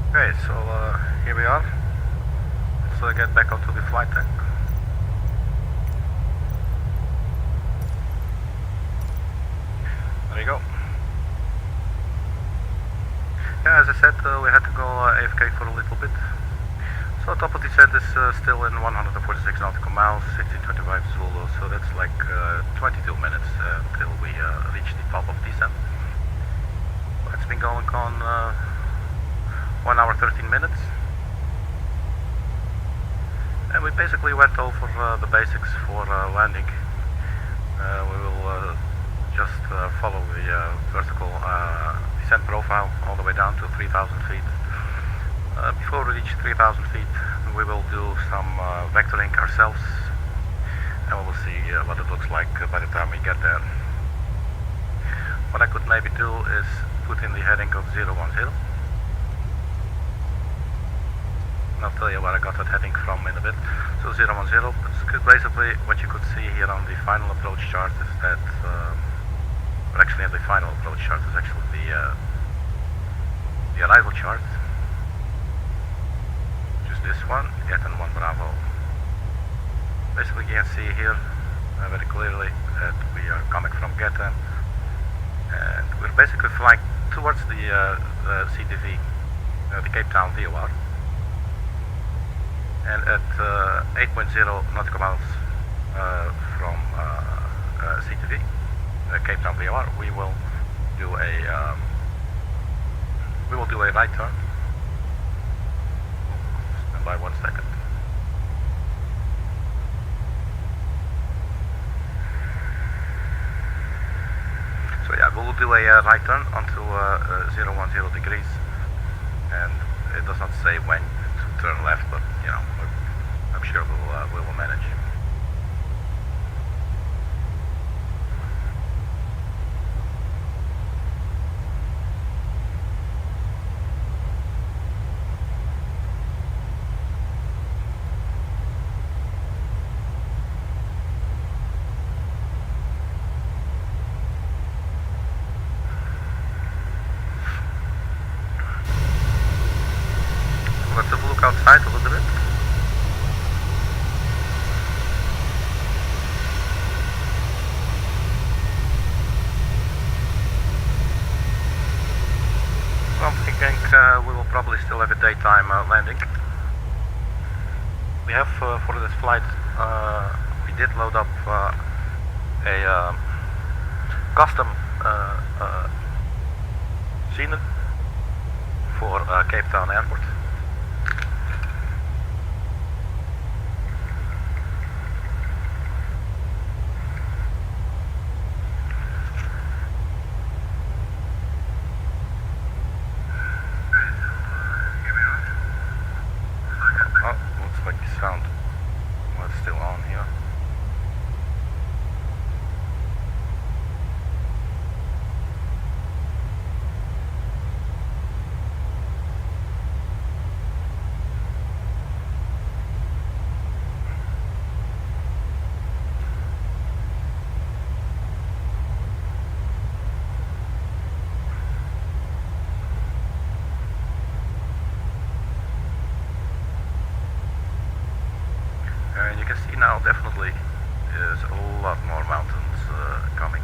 Okay, so here we are. Let's get back onto the flight deck. There you go. Yeah, as I said, we had to go AFK for a little bit. So top of descent is still in 146 nautical miles, 1625 Zulu, so that's like 22 minutes till we reach the top of descent. It's been going on 1 hour 13 minutes. And we basically went over the basics for landing. We will just follow the vertical descent profile all the way down to 3,000 feet. Before we reach 3,000 feet, we will do some vectoring ourselves, and we will see what it looks like by the time we get there. What I could maybe do is put in the heading of 010. And I'll tell you where I got that heading from in a bit. So 010, basically what you could see here on the final approach chart is that, or actually the final approach chart is actually the arrival chart. This one, GETEN 1 Bravo. Basically you can see here very clearly that we are coming from GETEN, and we're basically flying towards the CTV, the Cape Town VOR, and at 8.0 nautical miles from CTV, Cape Town VOR, we will do a right turn. By 1 second. So yeah, we will do a right turn onto 010 degrees, and it does not say when to turn left, but you know, I'm sure we will manage. Let's have a look outside a little bit. So I'm thinking we will probably still have a daytime landing. We have for this flight, we did load up a custom scene for Cape Town Airport. Sound was still on here. And you can see now definitely there's a lot more mountains coming.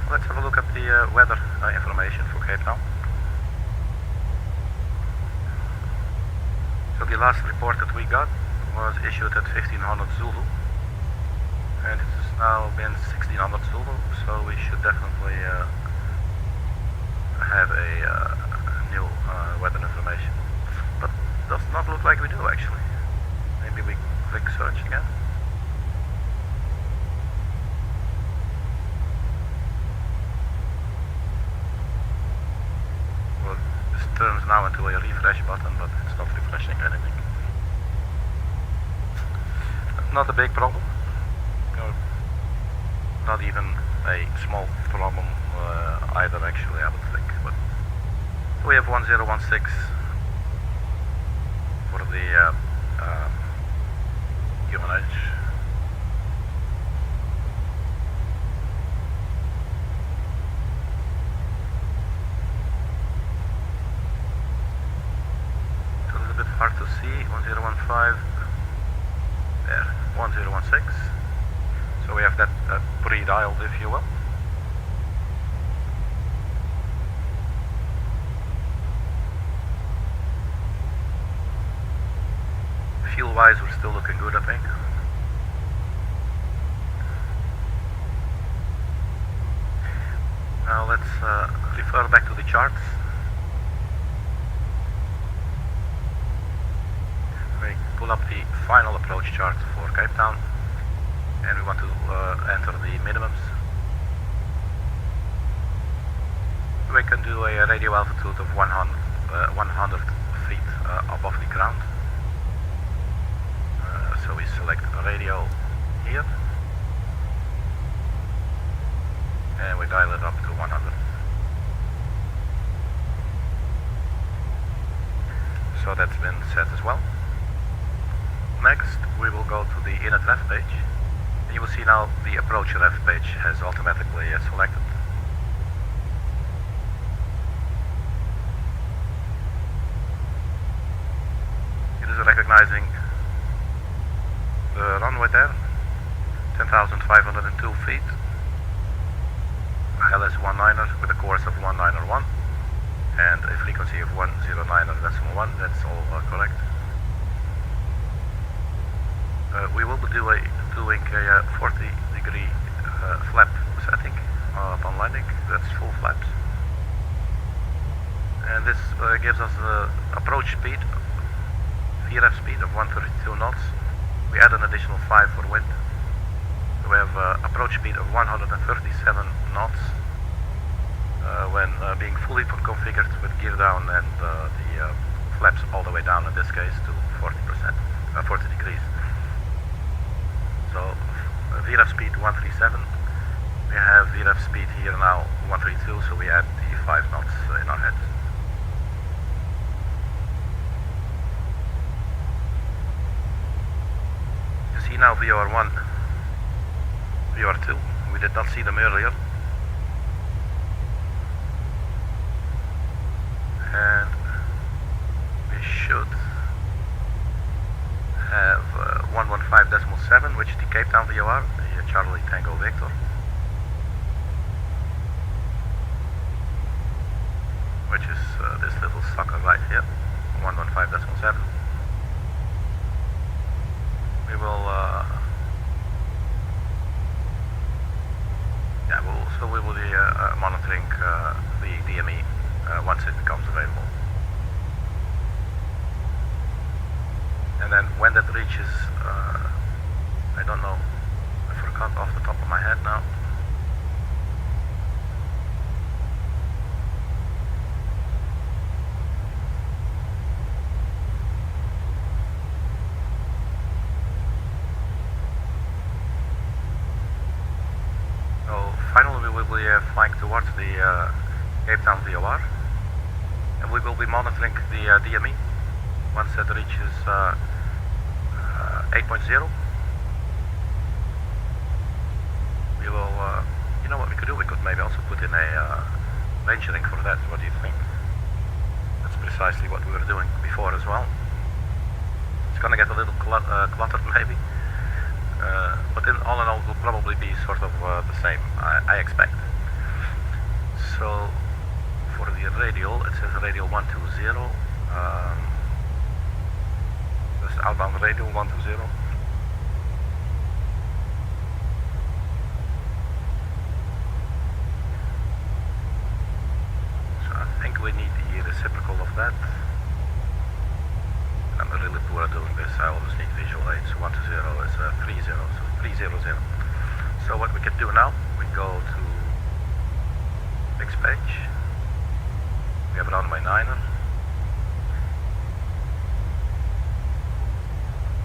Let's have a look at the weather information for Cape Town. So the last report that we got was issued at 1500 Zulu, and it has now been 1600 Zulu, so we should definitely have a new weather information. But does not look like we do actually. Maybe we click search again. Well, this turns now into a refresh button, but it's not refreshing anything. Not a big problem. Not even a small problem either, actually, I would think. But we have 1016 for the that pre-dialed, if you will. Fuel-wise, we're still looking good, I think. Now let's refer back to the charts. We pull up the final approach chart for Cape Town, and we want to enter the minimums. We can do a radio altitude of 100 feet above the ground. So we select radio here, and we dial it up to 100. So that's been set as well. Next, we will go to the init ref page. And you will see now the approach ref page has automatically selected. It is recognizing the runway there, 10,502 feet, LS19er with a course of 191, and a frequency of 109.1, that's all correct. We will be doing a 40-degree flap setting upon landing. That's full flaps. And this gives us the approach speed, VRF speed of 132 knots. We add an additional 5 for wind. So we have approach speed of 137 knots when being fully configured with gear down and the flaps all the way down, in this case to 40 degrees. So VRF speed 137. We have VRF speed here now 132, so we add the 5 knots in our heads. You see now VOR1, VOR2. We did not see them earlier. And we should have 115.7, which is the Cape Town VOR, the Charlie Tango Victor. Which is this little sucker right here, 115.7. We will, we will be monitoring the DME once it becomes available. And then when that reaches, I don't know, I forgot off the top of my head now. So finally we will be flying towards the Cape Town VOR, and we will be monitoring the DME once that reaches 8.0. We will, you know what we could do? We could maybe also put in a range ring for that. What do you think? That's precisely what we were doing before as well. It's gonna get a little cluttered maybe, but all in all will probably be sort of the same, I expect. So for the radial, it says radial 120. This outbound radial 120. So I think we need the reciprocal of that. I'm really poor at doing this. I always need visual aids. 120 is 30, so 300. So what we can do now, we go to next page. We have runway 9er.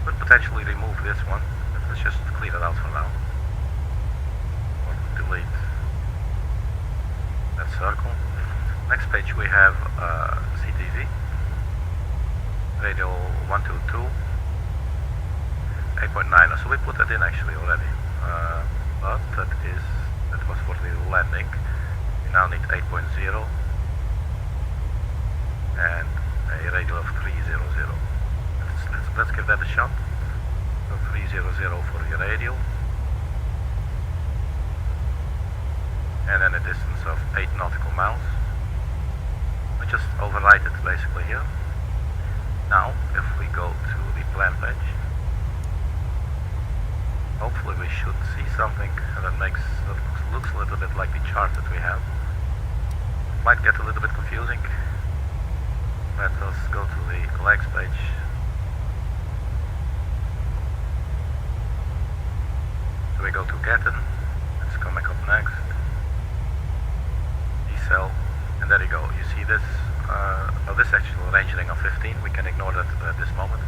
Could potentially remove this one. Let's just clear it out for now. Or delete that circle. Next page we have CTV. Radio 122. 8.9. So we put that in actually already. But that was for the landing. We now need 8.0 and a radio of 300. Let's give that a shot. So 300 for the radio. and then a distance of 8 nautical miles. We just overwrite it basically here. Now, if we go to the plan page, hopefully we should see something that looks a little bit like the chart that we have. Might get a little bit confusing. Let us go to the legs page. So we go to GETEN, it's coming up next. Decel, and there you go. You see this, this actual range ring of 15, we can ignore that at this moment.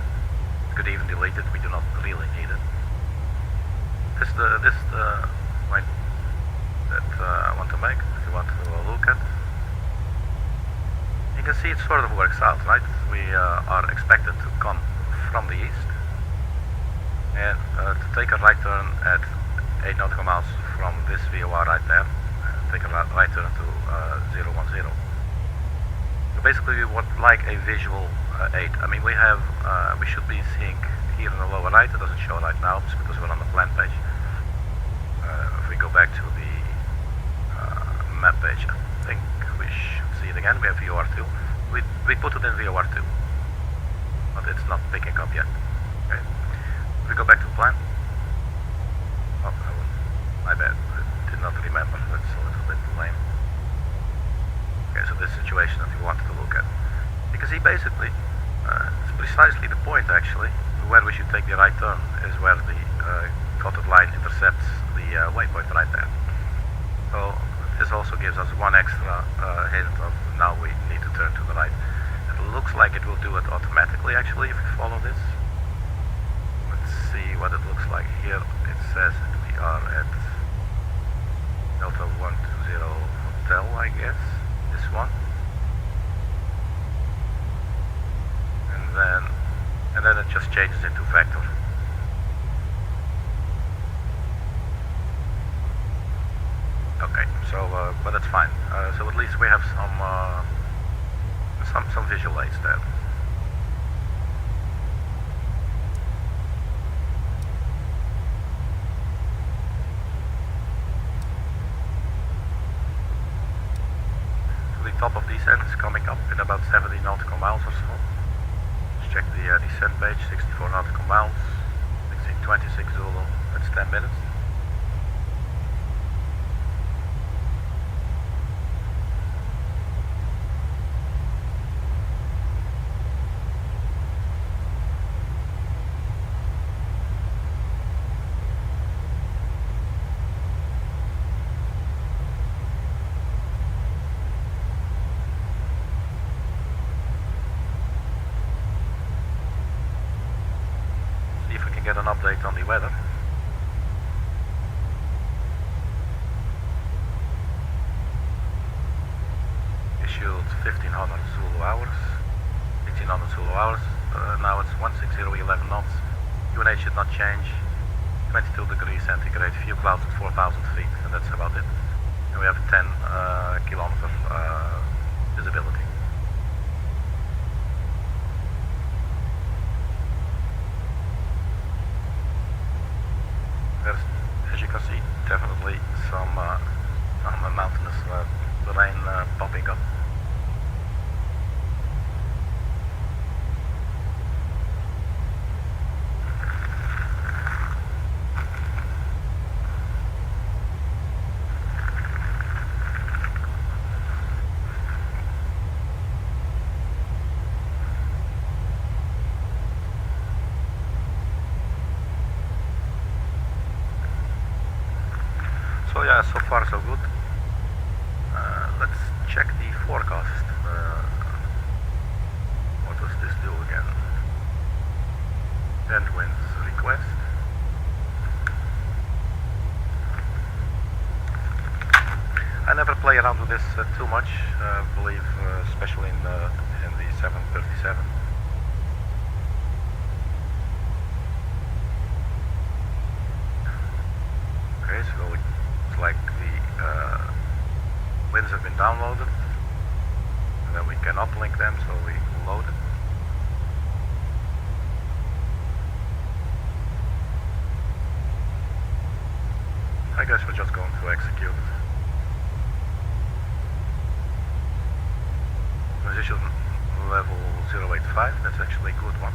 We could even delete it, we do not really need it. This is the point that I want to make, if you want to look at. You can see it sort of works out, right? We are expected to come from the east and to take a right turn at 8 nautical miles from this VOR right there, take a right turn to 010. So basically we would like a visual aid. I mean, we should be seeing here in the lower right, it doesn't show right now because we're on the plan page. If we go back to the map page, I think we should see it again. We have VOR2. We put it in VOR2, but it's not picking up yet. Okay. If we go back to the plan. Oh, my bad. I did not remember. That's a little bit lame. Okay, so this situation that we wanted to look at. You can see basically, it's precisely the point actually, where we should take the right turn is where the dotted line intercepts the waypoint right there. So this also gives us one extra hint of now we need to turn to the right. It looks like it will do it automatically actually if we follow this. Let's see what it looks like here. It says that we are at Delta 120 Hotel, I guess. This one. And then it just changes into vector. Okay, so but that's fine. So at least we have some visual aids there. So the top of descent is coming up in about 70 nautical miles or so. Let's check the descent page, 64 nautical miles, 1626 Zulu, that's 10 minutes. Get an update on the weather. Issued 1500 Zulu hours, 1800 Zulu hours. Now it's 16011 knots. UNH should not change. 22 degrees centigrade. Few clouds at 4,000 feet, and that's about it. And we have 10 kilometer visibility. There's, as you can see, definitely some mountainous terrain popping up. So yeah, so far so good. Let's check the forecast. What does this do again? Vent winds request. I never play around with this too much. I believe, especially in the 737. Okay, so it's like the winds have been downloaded, and then we can uplink them, so we load it. I guess we're just going to execute it. transition level 085, that's actually a good one.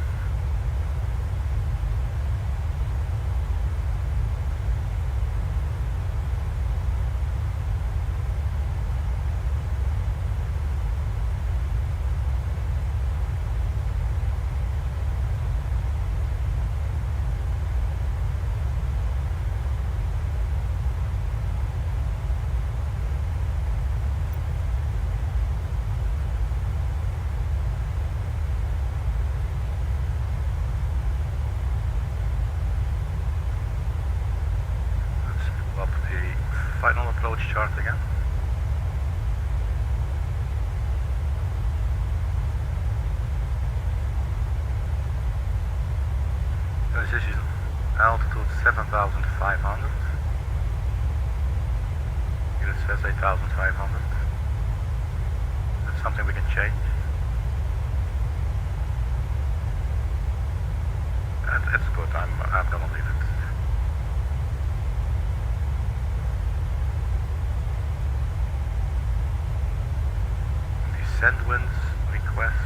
Final approach chart again. Transition altitude 7,500. Here it says 8,500. That's something we can change. That's good. I'm gonna leave it. Send winds request,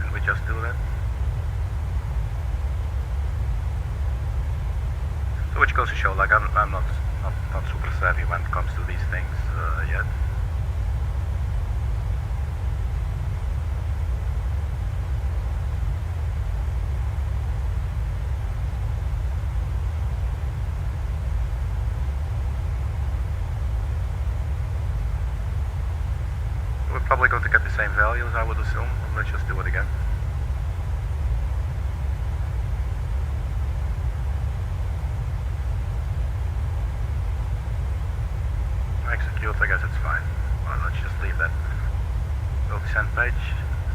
and we just do that. So which goes to show, like I'm not super savvy when it comes to these things yet. Probably going to get the same values, I would assume. Let's just do it again. Execute, I guess it's fine. Well, let's just leave that. Go descent page,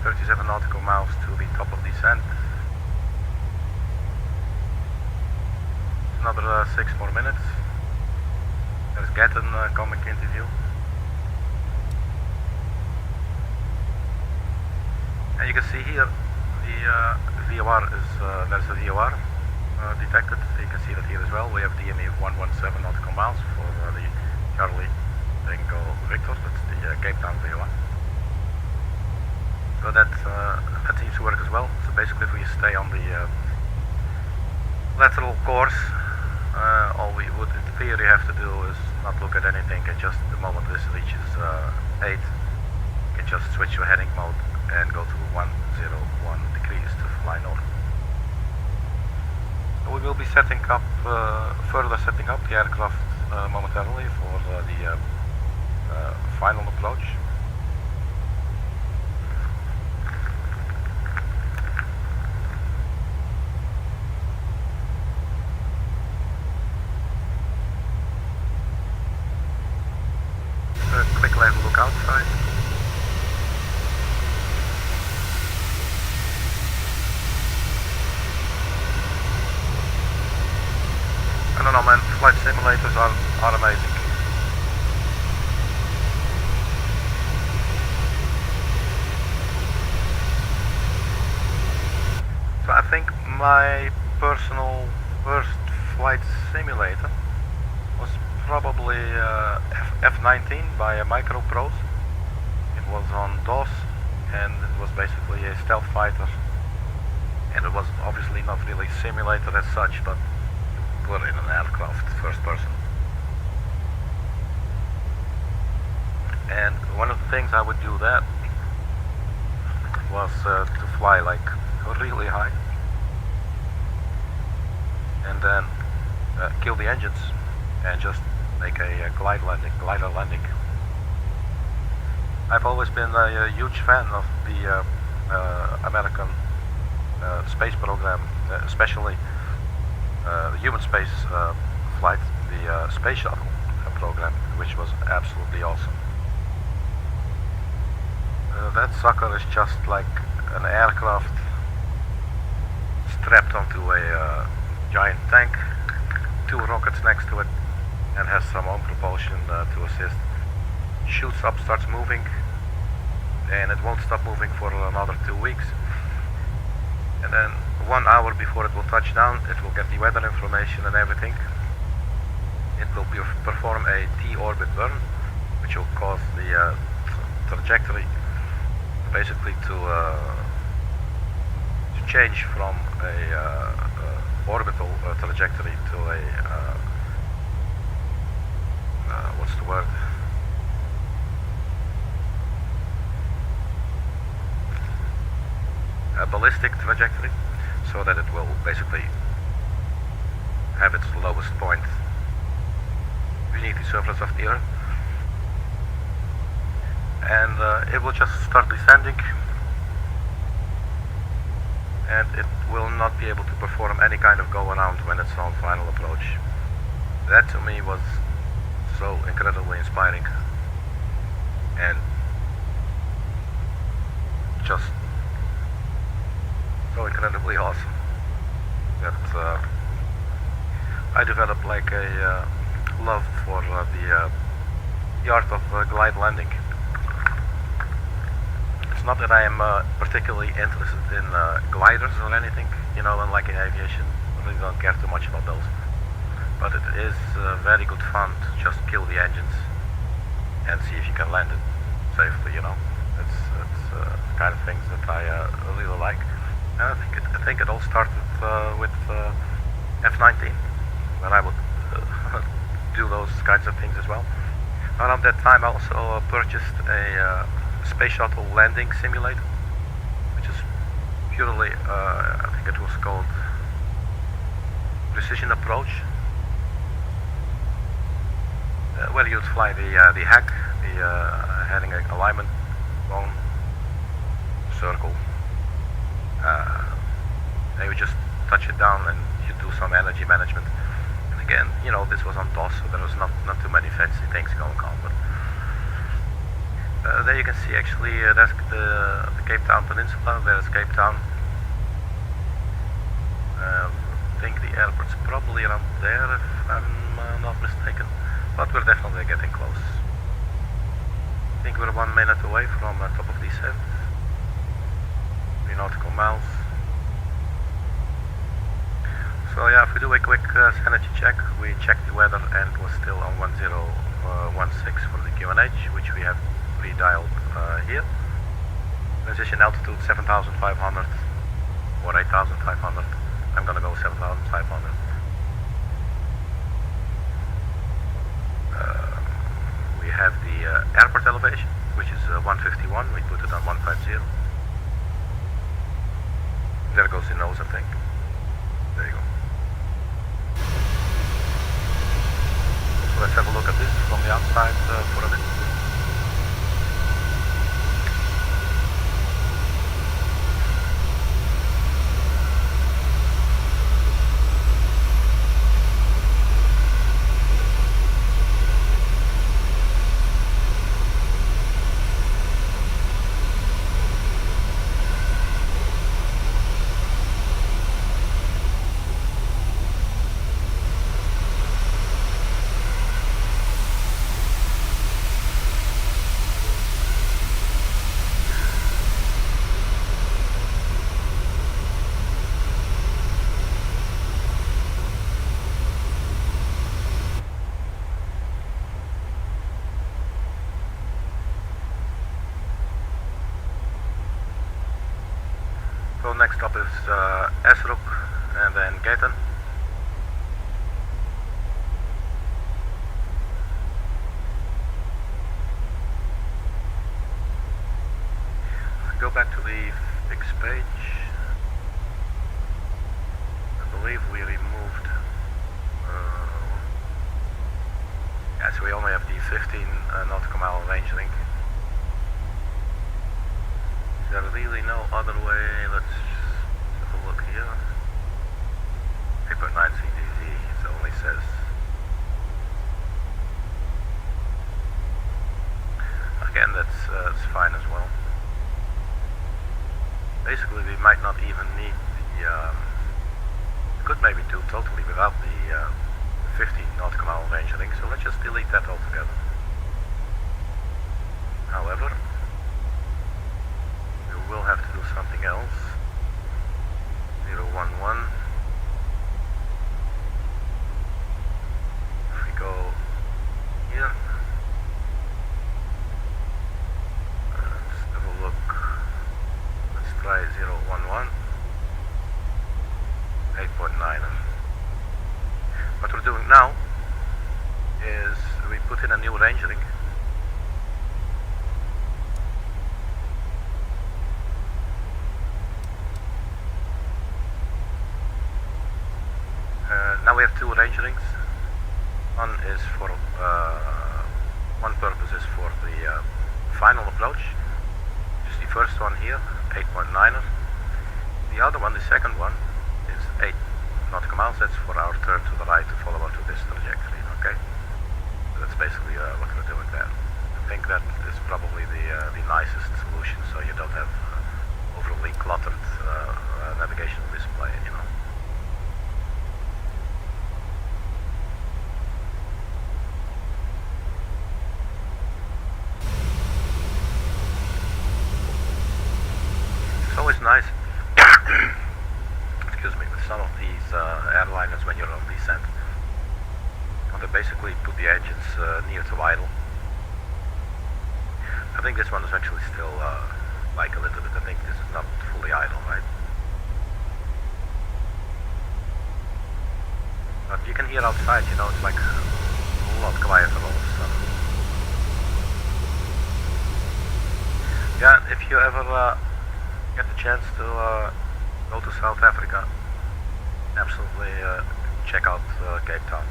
37 nautical miles to the top of descent. Another 6 more minutes. There's GETEN coming into view. And you can see here the VOR is, there's a VOR detected. You can see that here as well. We have DME of 117 nautical miles for the Charlie Tango Victor. That's the Cape Town VOR. So that seems to work as well. So basically if we stay on the lateral course, all we would in theory have to do is not look at anything, and just the moment this reaches 8, you can just switch your heading mode and go to 101 degrees to fly north. So we will be setting up, further setting up the aircraft momentarily for the final approach. Quick look outside. I don't know, man, flight simulators are amazing. So I think my personal first flight simulator was probably F-19 by Micro Pros. It was on DOS, and it was basically a stealth fighter. And it was obviously not really a simulator as such, but we're in an aircraft, first person. And one of the things I would do that was to fly like really high, and then kill the engines and just make a glider landing. I've always been a huge fan of the American space program, especially the human space flight, the space shuttle program, which was absolutely awesome. That sucker is just like an aircraft strapped onto a giant tank, 2 rockets next to it, and has some own propulsion to assist. Shoots up, starts moving, and it won't stop moving for another 2 weeks. And then 1 hour before it will touch down, it will get the weather information and everything. It will perform a T-orbit burn, which will cause the trajectory, basically to change from a orbital trajectory to a what's the word? A ballistic trajectory, so that it will basically have its lowest point beneath the surface of the Earth, and it will just start descending, and it will not be able to perform any kind of go around when it's on final approach. That to me was so incredibly inspiring and just so incredibly awesome that I developed like a love for the art of glide landing. It's not that I am particularly interested in gliders or anything, you know, unlike in aviation, I really don't care too much about those. But it is very good fun to just kill the engines and see if you can land it safely, you know. It's the kind of things that I really like. And I think it all started with F-19, when I would do those kinds of things as well. Around that time I also purchased a space shuttle landing simulator, which is purely, I think it was called Precision Approach, where you'd fly the hack, the heading alignment, bone, circle, and you just touch it down and you do some energy management. And again, you know, this was on DOS, so there was not too many fancy things going on, but there you can see actually that's the Cape Town Peninsula. There's Cape Town. I think the airport's probably around there if I'm not mistaken, but we're definitely getting close. I think we're 1 minute away from top of descent. 3 nautical miles. So yeah, if we do a quick sanity check, we checked the weather and was still on 1016 for the QNH, which we have redialed here. Transition altitude 7,500 or 8,500. I'm gonna go 7,500. We have the airport elevation, which is 151. We put it on 150. There goes the nose, I think. There you go. So let's have a look at this from the outside for a bit. So next up is ESRUK and then GETEN. Go back to the fixed page. I believe we removed. Yeah, so we only have the 15 nautical mile range link. Is there really no other way? Let's have a look here. 8.9 CDZ, it only says. Again, that's fine as well. Basically, we might not even need the. Could maybe do totally without the 15 nautical mile range link, so let's just delete that altogether. However, we'll have to do something else. 011. If we go here, 8.9er. What we're doing now is we put in a new range ring. Now we have two range rings. One is for one purpose is for the final approach. Just the first one here, 8.9er. The other one, the second one, is 8 nautical miles. That's for our turn to the right to follow onto this trajectory. Okay, so that's basically what we're doing there. I think that is probably the nicest solution, so you don't have overly cluttered navigational display. You know. It's always nice. Excuse me, with some of these airliners when you're on descent, they basically put the engines near to idle. I think this one is actually still like a little bit. I think this is not fully idle, right? But you can hear outside, you know, it's like a lot quieter all of a sudden. Yeah, if you ever get the chance to go to South Africa, absolutely check out Cape Town.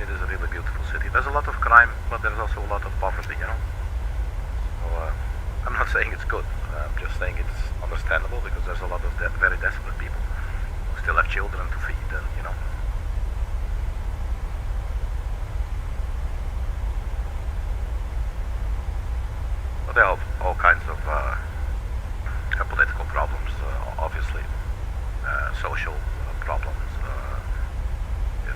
It is a really beautiful city. There's a lot of crime, but there's also a lot of poverty, you know. So I'm not saying it's good. I'm just saying it's understandable because there's a lot of very desperate people who still have children to feed, and you know. But there are all kinds of political problems, obviously, social problems.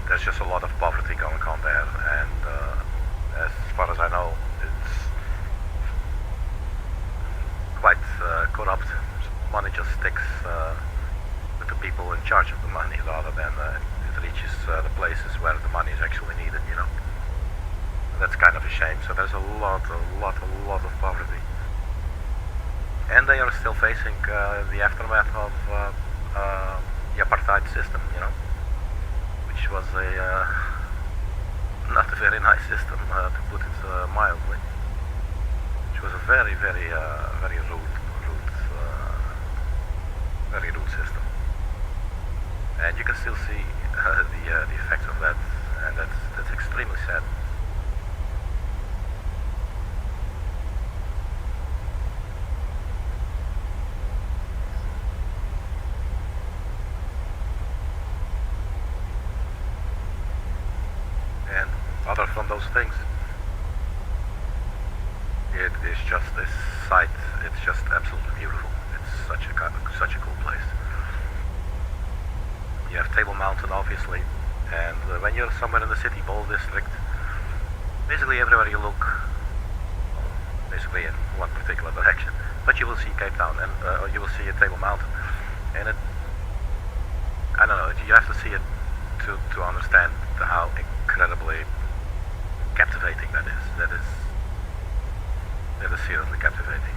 There's just a lot of poverty going on there, and as far as I know, it's quite corrupt. Money just sticks with the people in charge of the money rather than it reaches the places where the money is actually needed, you know. That's kind of a shame. So there's a lot of poverty. And they are still facing the aftermath of the apartheid system, you know, which was not a very nice system, to put it mildly. Which was a very rude system. And you can still see the effects of that, and that's extremely sad. Other from those things, it is just this site. It's just absolutely beautiful. It's such a cool place. You have Table Mountain, obviously, and when you're somewhere in the city, Bowl District, basically everywhere you look, basically in one particular direction, but you will see Cape Town, and you will see a Table Mountain, and it, I don't know, you have to see it to understand how incredibly captivating that is. That is seriously captivating.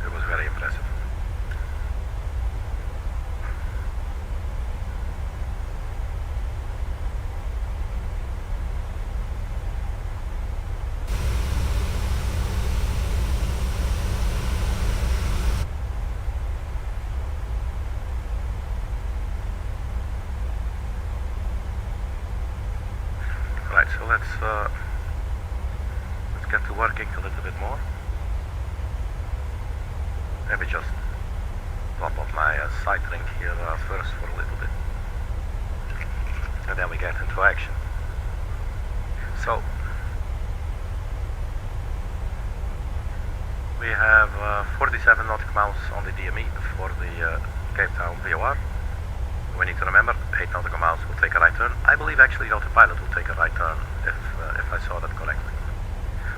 It was very impressive. Right, so let's get to working a little bit more. Maybe just drop off my sight ring here first for a little bit, and then we get into action. So we have 47 nautical miles on the DME for the Cape Town VOR. We need to remember 8 nautical miles will take a right turn. I believe actually the autopilot will take a right turn if I saw that correctly.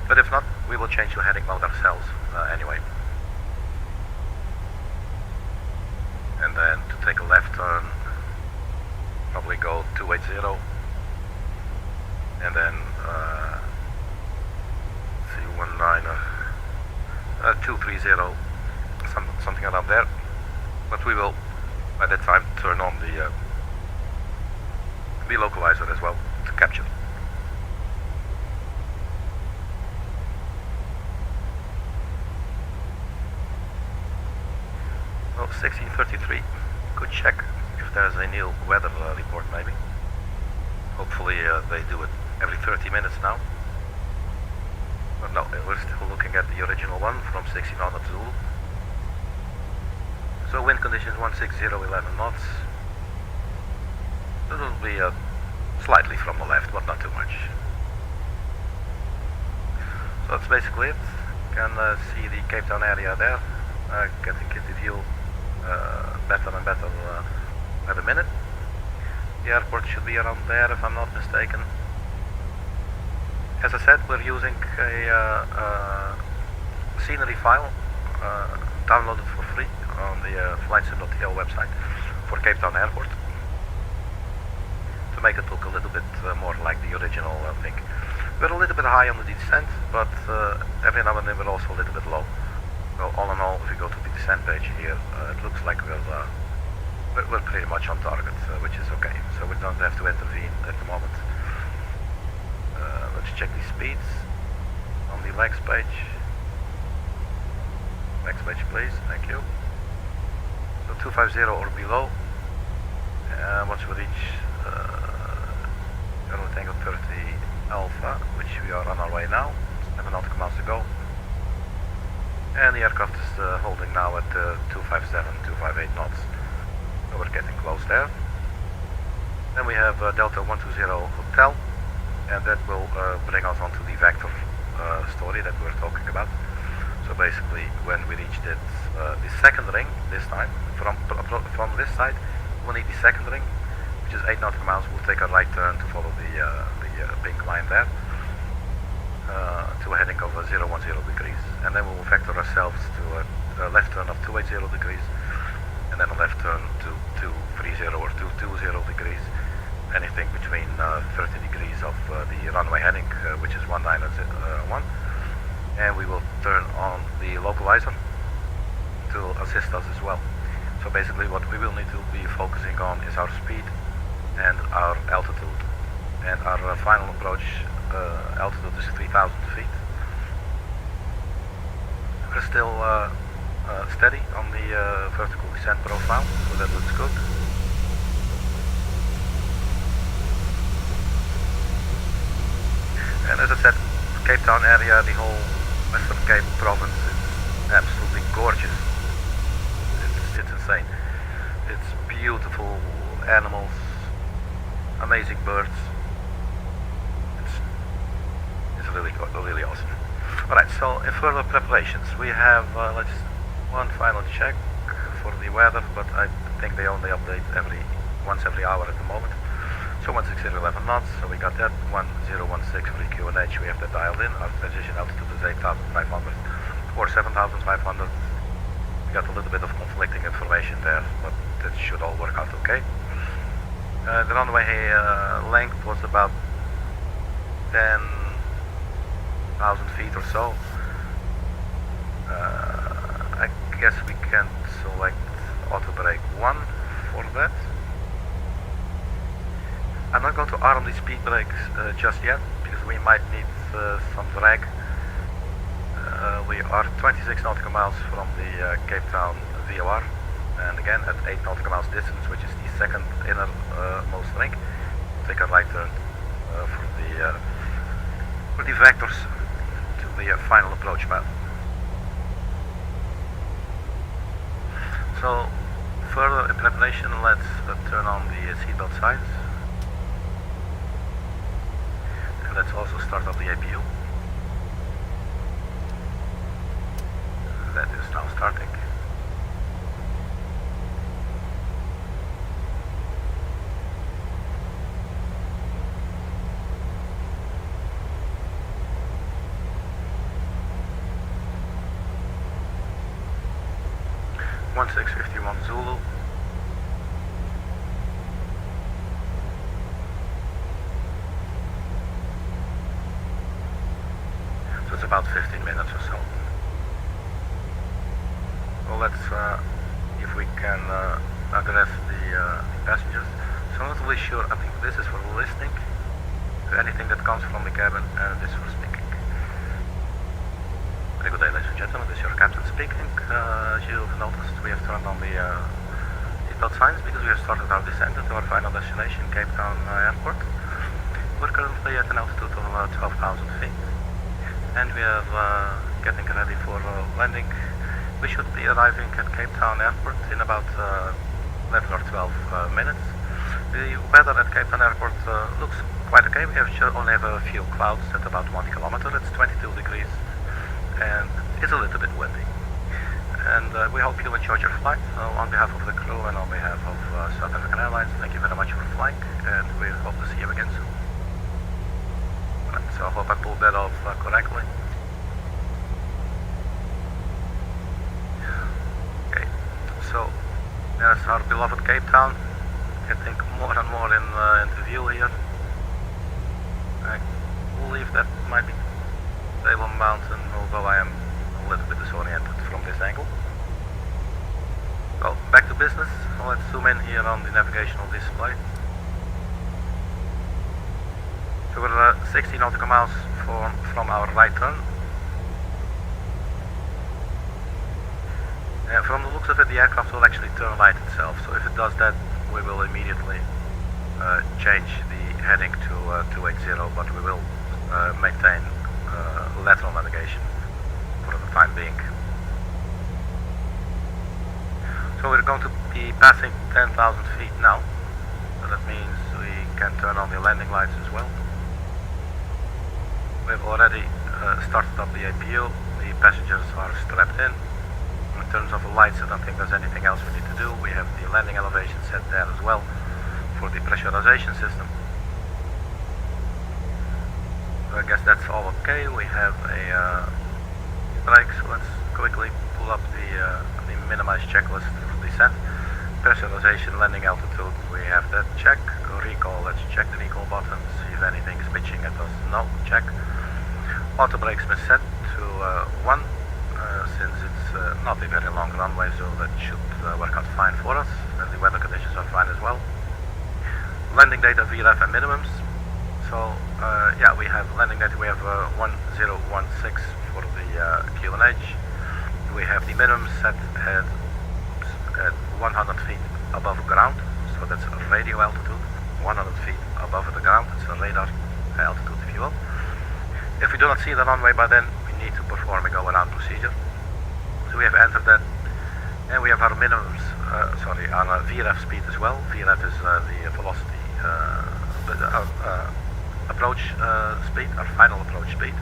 But if not, we will change the heading mode ourselves anyway. And then to take a left turn, probably go 280, and then 230, something around there. But we will, by that time, turn on the be localizer as well to capture. Well, 1633, could check if there's a new weather report maybe. Hopefully they do it every 30 minutes now. But no, we're still looking at the original one from 1600 Zulu. So wind conditions 160, 11 knots. It will be slightly from the left, but not too much. So that's basically it. You can see the Cape Town area there, getting into view better and better by the minute. The airport should be around there if I'm not mistaken. As I said, we're using a scenery file downloaded for free on the flightsim.tl website for Cape Town Airport to make it look a little bit more like the original thing. We're a little bit high on the descent, but every now and then we're also a little bit low. So all in all, if we go to the descent page here, it looks like we're pretty much on target, which is okay. So we don't have to intervene at the moment. Let's check the speeds on the legs page. Next page please, thank you. So 250 or below. Once we reach Tango 30 Alpha, which we are on our way now, 7 nautical miles to go. And the aircraft is holding now at 257, 258 knots. So we're getting close there. Then we have Delta 120 Hotel, and that will bring us onto the vector story that we were talking about. So basically, when we reach the second ring this time, from this side, we'll need the second ring, which is 8 nautical miles. We'll take a right turn to follow the pink line there to a heading of 010 degrees, and then we will vector ourselves to a left turn of 280 degrees, and then a left turn to 230 or 220 degrees. Anything between 30 degrees of the runway heading, which is 1901. And we will turn on the localizer to assist us as well. So basically what we will need to be focusing on is our speed and our altitude. And our final approach altitude is 3,000 feet. We're still steady on the vertical descent profile, so that looks good. And as I said, Cape Town area, the whole Western Cape province is absolutely gorgeous. It's insane. It's beautiful animals, amazing birds. It's really awesome. Alright, so in further preparations, we have one final check for the weather, but I think they only update once every hour at the moment. So 160, 11 knots, so we got that. 1016 for the QNH, we have that dialed in. Our transition altitude is 8,500 or 7,500. We got a little bit of conflicting information there, but that should all work out okay. The runway length was about 10,000 feet or so. I guess we can select auto brake 1 for that. I'm not going to arm the speed brakes just yet, because we might need some drag. We are 26 nautical miles from the Cape Town VOR, and again at 8 nautical miles distance, which is the second innermost ring. Take a right turn for the vectors to the final approach path. So further in preparation, let's turn on the seatbelt signs. And let's also start up the APU. That is now starting. One 651 Zulu. So it's about 15 minutes or so. Well, let's if we can address the passengers. So So I'm not really sure. I think this is for listening to anything that comes from the cabin, and this for speaking. Very good day, ladies and gentlemen. This is your captain speaking. As you've noticed, we have turned on the seatbelt signs because we have started our descent into our final destination, Cape Town Airport. We're currently at an altitude of 12,000 feet, and we are getting ready for landing. We should be arriving at Cape Town Airport in about 11 or 12 minutes. The weather at Cape Town Airport looks quite okay. We only have a few clouds at about 1 kilometer. It's 22 degrees and it's a little bit windy. And we hope you enjoyed your flight. On behalf of the crew and on behalf of South African Airlines, thank you very much for flying, and we hope to see you again soon. Right, so I hope I pulled that off correctly. Okay, so there's our beloved Cape Town, getting more and more into view here. I believe that might be Table Mountain, although I am a little bit disoriented from this angle. So back to business. Let's zoom in here on the navigational display. So we're 60 nautical miles from our right turn. And from the looks of it, the aircraft will actually turn right itself. So if it does that, we will immediately change the heading to 280, but we will maintain lateral navigation for the time being. So we're going to be passing 10,000 feet now, so that means we can turn on the landing lights as well. We've already started up the APU, the passengers are strapped in. In terms of the lights, I don't think there's anything else we need to do. We have the landing elevation set there as well for the pressurization system. So I guess that's all okay. We have a brake, so let's quickly pull up the minimized checklist for descent. Pressurization, landing altitude, we have that check. Recall, let's check the recall button, see if anything is pitching at us. No, check. Auto brakes been set to 1, since it's not a very long runway, so that should work out fine for us, and the weather conditions are fine as well. Landing data, VLF and minimums. So yeah, we have landing data, we have 1016 for the QNH. We have the minimum set at 100 feet above ground, so that's radio altitude, 100 feet above the ground, it's a radar altitude if you will. If we do not see the runway by then, we need to perform a go-around procedure. So we have entered that, and we have our minimums, our VRF speed as well. VRF is the velocity, approach speed, our final approach speed.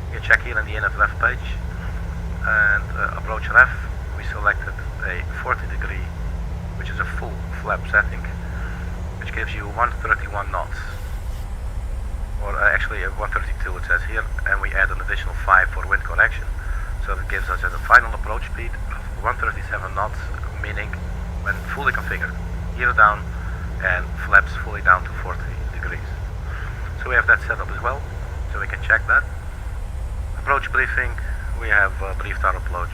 You can check here in the inner left page, and approach ref, we selected a 40 degree, which is a full flap setting, which gives you 131 knots, or actually 132 it says here, and we add an additional 5 for wind correction, so that gives us a final approach speed of 137 knots, meaning when fully configured, gear down and flaps fully down to 40 degrees. So we have that set up as well, so we can check that. Approach briefing, we have briefed our approach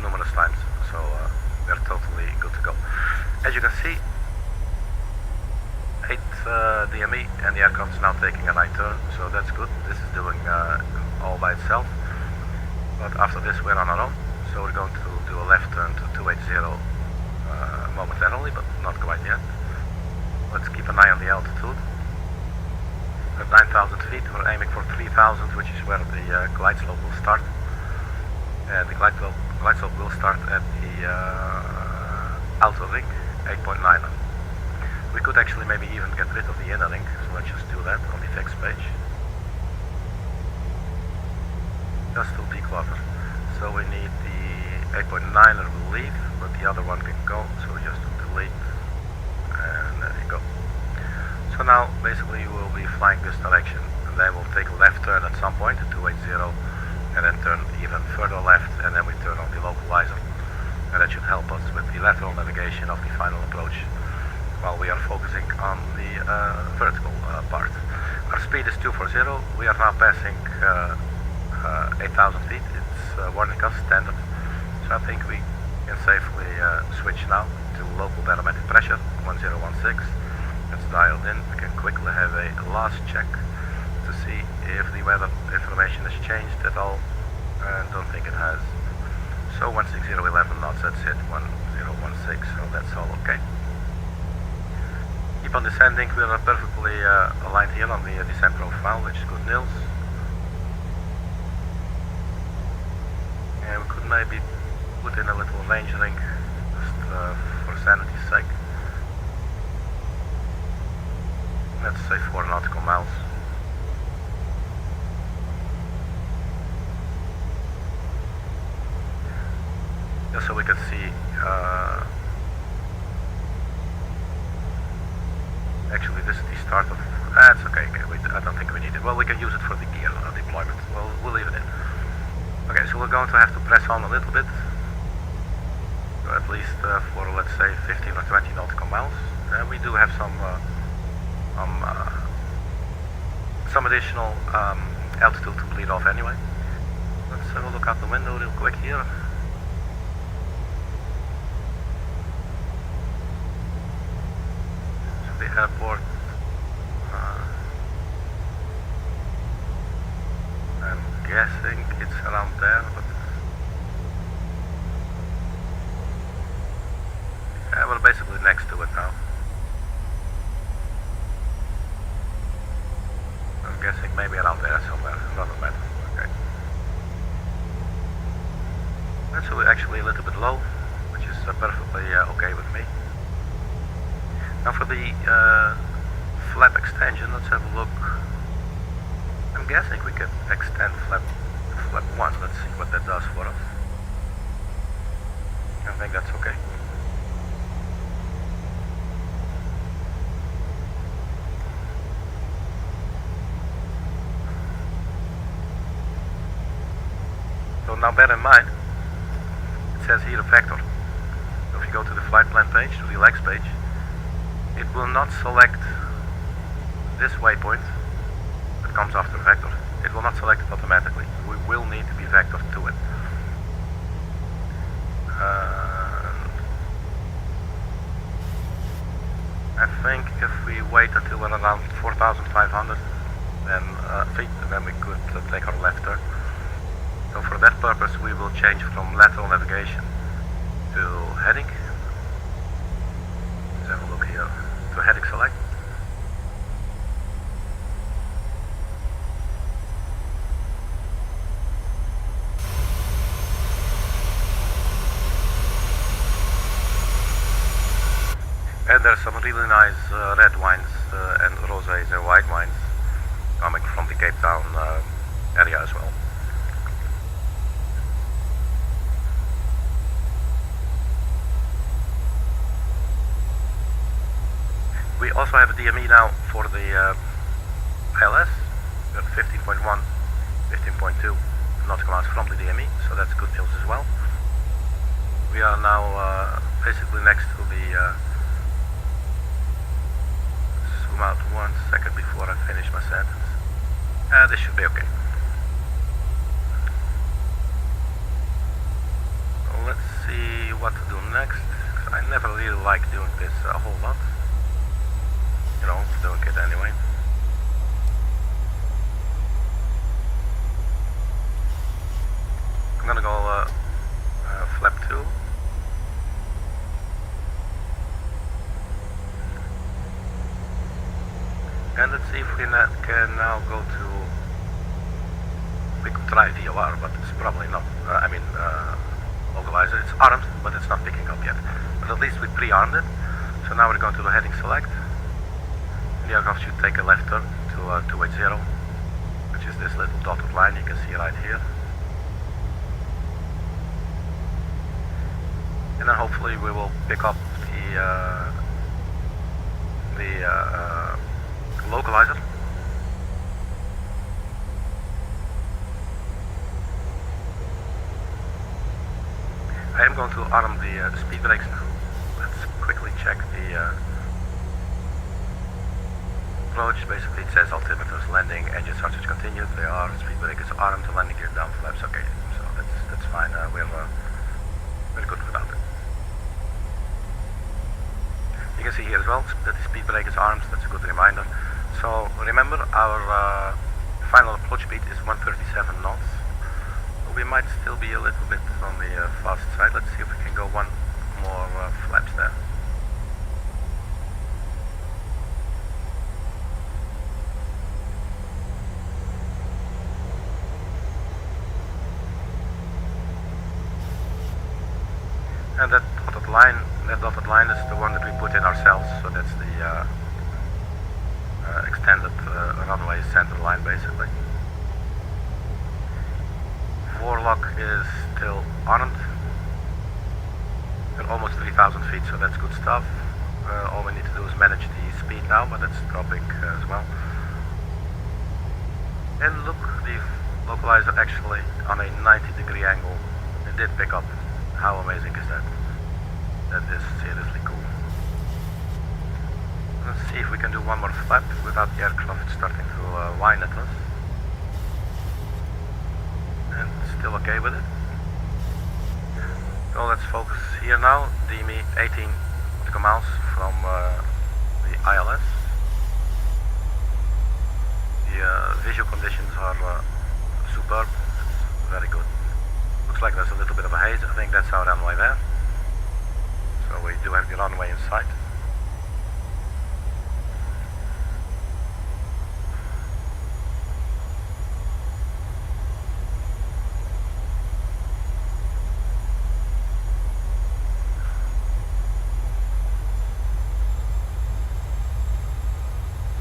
numerous times, so we're totally good to go. As you can see, 8 DME, and the aircraft is now taking a right turn, so that's good. This is doing all by itself, but after this we're on our own, so we're going to do a left turn to 280 momentarily, but not quite yet. Let's keep an eye on the altitude. At 9,000 feet, we're aiming for 3,000, which is where the glide slope will start. And the glide slope will start at the outer ring, 8.9. We could actually maybe even get rid of the inner ring, so let's just do that on the fixed page. Just to declutter. So we need the 8.9 will leave, but the other one can go, so we just delete, and there you go. So now basically we'll be flying this direction, and then we'll take a left turn at some point at 280, and then turn even further left, and then we turn on the localizer, and that should help us with the lateral navigation of the final approach while we are focusing on the vertical part. Our speed is 240. We are now passing 8,000 feet. It's warning us standard, so I think we can safely switch now to local barometric pressure, 1016. It's dialed in. We can quickly have a last check to see if the weather information has changed at all, and don't think it has. So 16011 knots, that's it, 1016, so that's all okay. Keep on descending, we are perfectly aligned here on the descent profile, which is good news. And we could maybe put in a little range ring, just for sanity's sake. Let's say 4 nautical miles. Just so we can see, actually this is the start of, it's okay, I don't think we need it. Well, we can use it for the gear deployment, we'll leave it in. Okay, so we're going to have to press on a little bit, so at least for let's say 15 or 20 nautical miles. We do have some additional altitude to bleed off anyway. Let's have a look out the window real quick here. So the airport, I'm guessing it's around there, but yeah, we're basically next to it now. I'm guessing maybe around there somewhere, doesn't matter. Okay. That's actually a little bit low, which is perfectly okay with me. Now for the flap extension, let's have a look. I'm guessing we can extend flap 1. Let's see what that does for us. I think that's okay. So now bear in mind, it says here vector. So if you go to the flight plan page, to the legs page, it will not select this waypoint that comes after vector. It will not select it automatically. We will need to be vectored to it. I think if we wait until we're around 4,500 feet, then we could take our left turn. So for that purpose we will change from lateral navigation to heading. Let's have a look here. To heading select. And there's some really nice red wines and rosés and white wines coming from the Cape Town area as well. We also have a DME now for the ILS. We have 15.1, 15.2 nautical miles from the DME, so that's good news as well. We are now basically next to the zoom out 1 second before I finish my sentence. This should be okay. So let's see what to do next. I never really like doing this a whole lot. You know, doing it anyway. I'm gonna go flap 2. And let's see if we can now go to, we could try VOR, but it's probably not, localizer, it's armed, but it's not picking up yet. But at least we pre-armed it. So now we're going to the heading select. The aircraft should take a left turn to 280, which is this little dotted line you can see right here. And then hopefully we will pick up the localizer. I am going to arm the speed brakes now. Let's quickly check the approach. Basically it says altimeters, landing, engine starts continued. They are, speed brake is armed, landing gear down, flaps, okay. So that's fine, we're good without it. see here as well that the speed brake is armed. That's a good reminder. So remember, our final approach speed is 137 knots. We might still be a little bit on the fast side. Let's see if we can go one more flaps there. And that dotted line is the one that we put in ourselves, so that's the extended runway center line basically. Warlock is still armed. We're almost 3,000 feet, so that's good stuff. All we need to do is manage the speed now, but that's dropping as well. And look, the localizer actually on a 90-degree angle. It did pick up. How amazing is that? That is seriously cool. Let's see if we can do one more flap without the aircraft starting to whine at us. And still okay with it. So let's focus here now. DME 18 nautical miles from the ILS. The visual conditions are superb. It's very good. Looks like there's a little bit of a haze. I think that's our runway there. So we do have the runway in sight.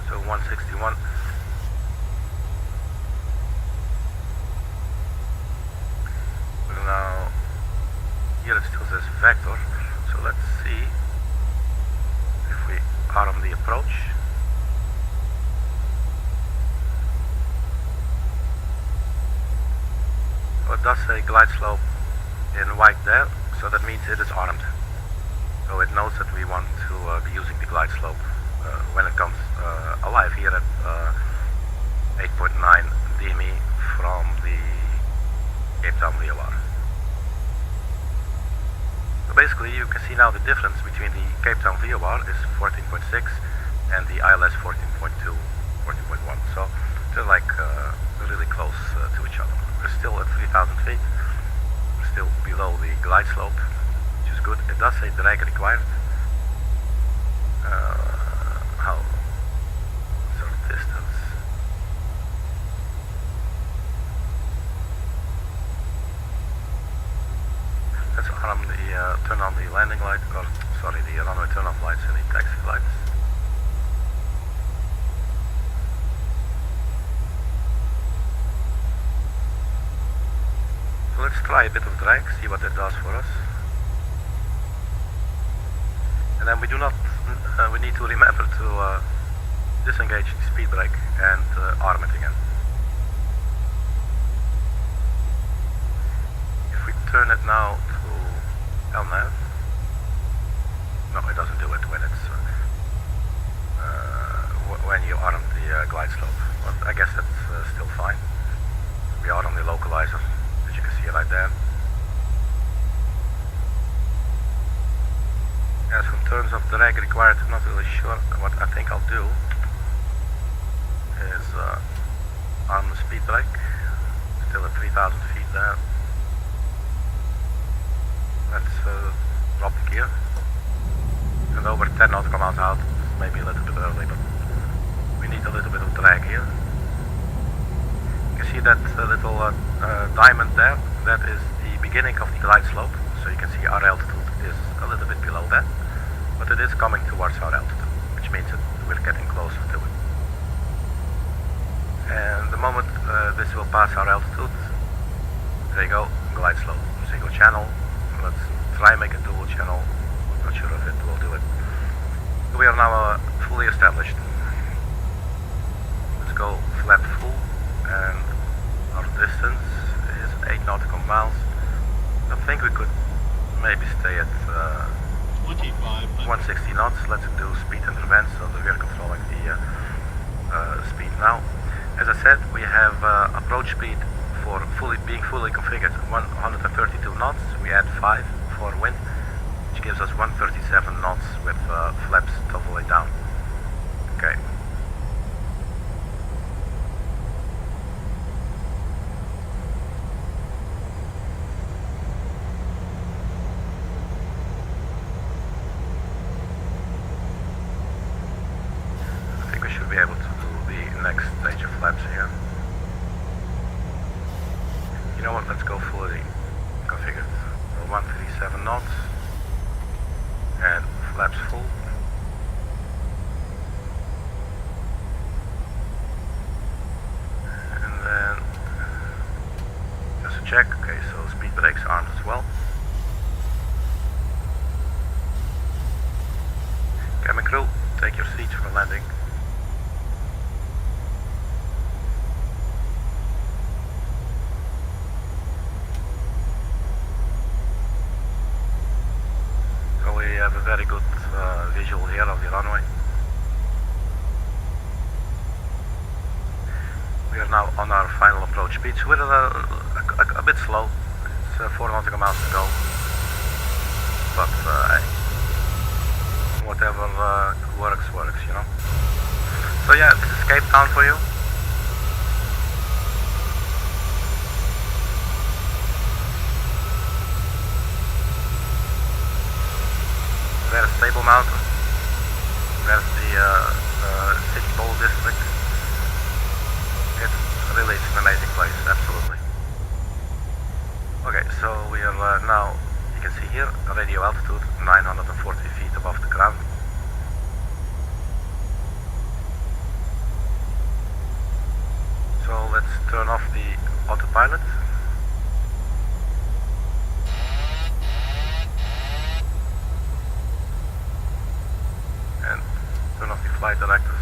So 161. Now, here it still says vector, so let's see if we arm the approach. So it does say glide slope in white there, so that means it is armed. So it knows that we want to be using the glide slope when it comes alive here at 8.9 DME from the Cape Town VOR. Basically, you can see now the difference between the Cape Town VOR is 14.6 and the ILS 14.2, 14.1. So they're like really close to each other. We're still at 3,000 feet. We're still below the glide slope, which is good. It does say drag required. How sort of distance? Let's arm the turn on the landing light, or sorry, the runway turn off lights and the taxi lights. So let's try a bit of drag, see what that does for us. And then we do not, we need to remember to disengage the speed brake and arm it again. If we turn it now to LNAV, no, it doesn't do it when it's when you arm the glide slope. But I guess that's still fine. We are on the localizer, as you can see right there. As in terms of drag required, I'm not really sure. What I think I'll do is arm the speed brake, still at 3,000 feet there. Let's drop the gear. And over 10 nautical miles out, maybe a little bit early, but we need a little bit of drag here. You can see that little diamond there, that is the beginning of the glide slope. So you can see our altitude is a little bit below that, but it is coming towards our altitude, which means that we're getting closer to it. And the moment this will pass our altitude, there you go, glide slope, single channel. Let's try and make a dual channel. Not sure if it will do it. We are now fully established. Let's go flap full, and our distance is 8 nautical miles. I think we could maybe stay at 160 knots. Let's do speed intervents so that we are controlling the speed now. As I said, we have approach speed for being fully configured 132 knots. We add 5 for wind, which gives us 137 knots with flaps totally down. Okay. I think we should be able to do the next stage of flaps here. You know what, let's go fully configured. So 137 knots and flaps full. And then just a check, okay, so speed brakes armed as well. Cabin crew, take your seats for landing. We have a very good visual here of the runway. We are now on our final approach speed, so we're a bit slow. It's 4 nautical miles to go, but whatever works, you know. So yeah, this is Cape Town for you. There's Table Mountain, there's the City Bowl District. It's an amazing place, absolutely. Okay, so we are now, you can see here, radio altitude 940 feet above the ground. So let's turn off the autopilot. Turn off the flight directors.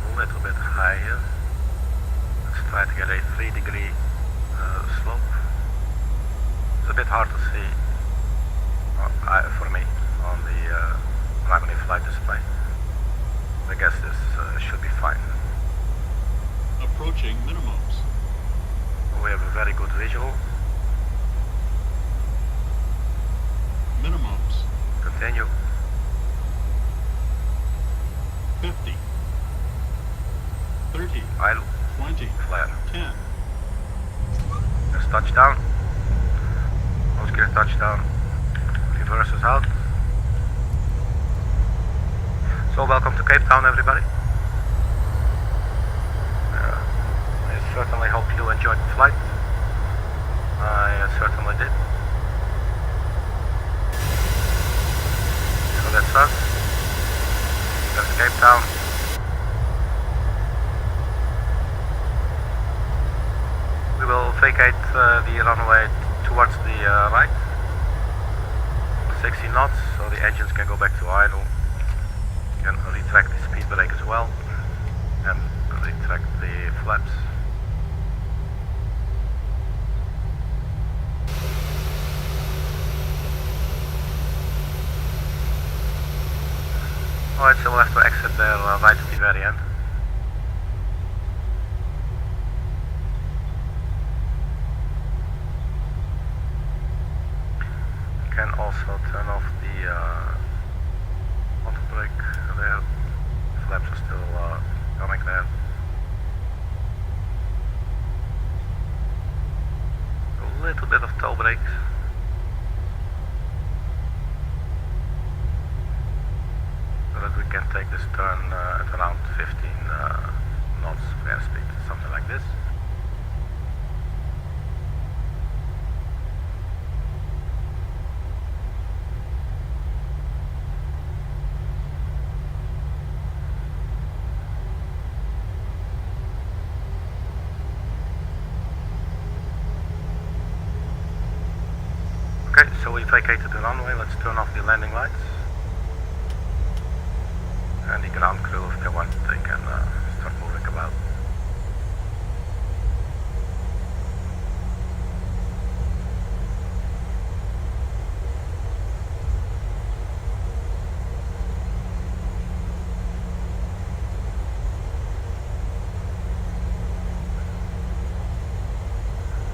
A little bit higher. Try to get a 3-degree slope. It's a bit hard to see for me on the runway flight display. I guess this should be fine.
Approaching minimums.
We have a very good visual.
Minimums.
Continue.
50. 30.
Idle.
20.
Flare.
10.
There's touchdown. Nose gear touchdown. Reverses out. So welcome to Cape Town, everybody. I certainly hope you enjoyed the flight. I certainly did. So that's us. That's Cape Town. We will vacate the runway towards the right, 60 knots, so the engines can go back to idle. You can retract the speed brake as well, and retract the flaps. Alright, so we'll have to exit there right at the very end. Can also turn off the auto brake there. Flaps are still coming there. A little bit of toe brakes. So that we can take this turn at around 15 knots of airspeed, something like this. Okay, so we vacated the runway. Let's turn off the landing lights. And the ground crew, if they want, they can start moving about.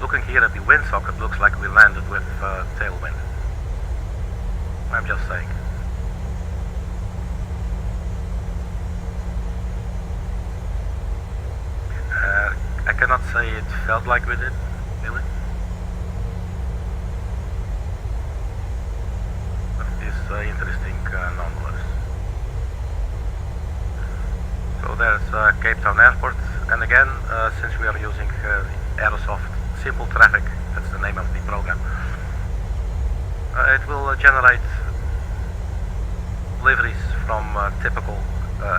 Looking here at the windsock, it looks like we landed with tailwind. I'm just saying. I cannot say it felt like we did, really. But it is interesting nonetheless. So there's Cape Town Airport, and again, since we are using Aerosoft Simple Traffic, that's the name of the program, it will generate liveries from typical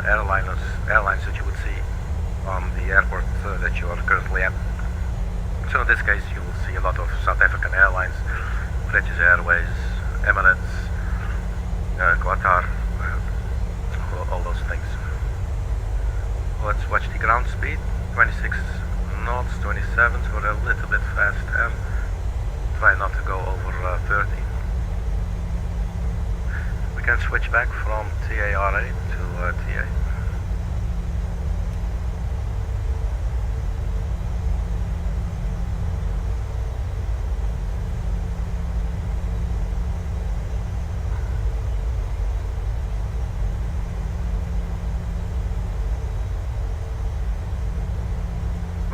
airlines that you would see on the airport that you are currently at. So in this case you will see a lot of South African Airlines, British Airways, Emirates, Qatar, all those things. Let's watch the ground speed, 26 knots, 27, so we're a little bit faster. Try not to go over 30. We can switch back from TARA to TA.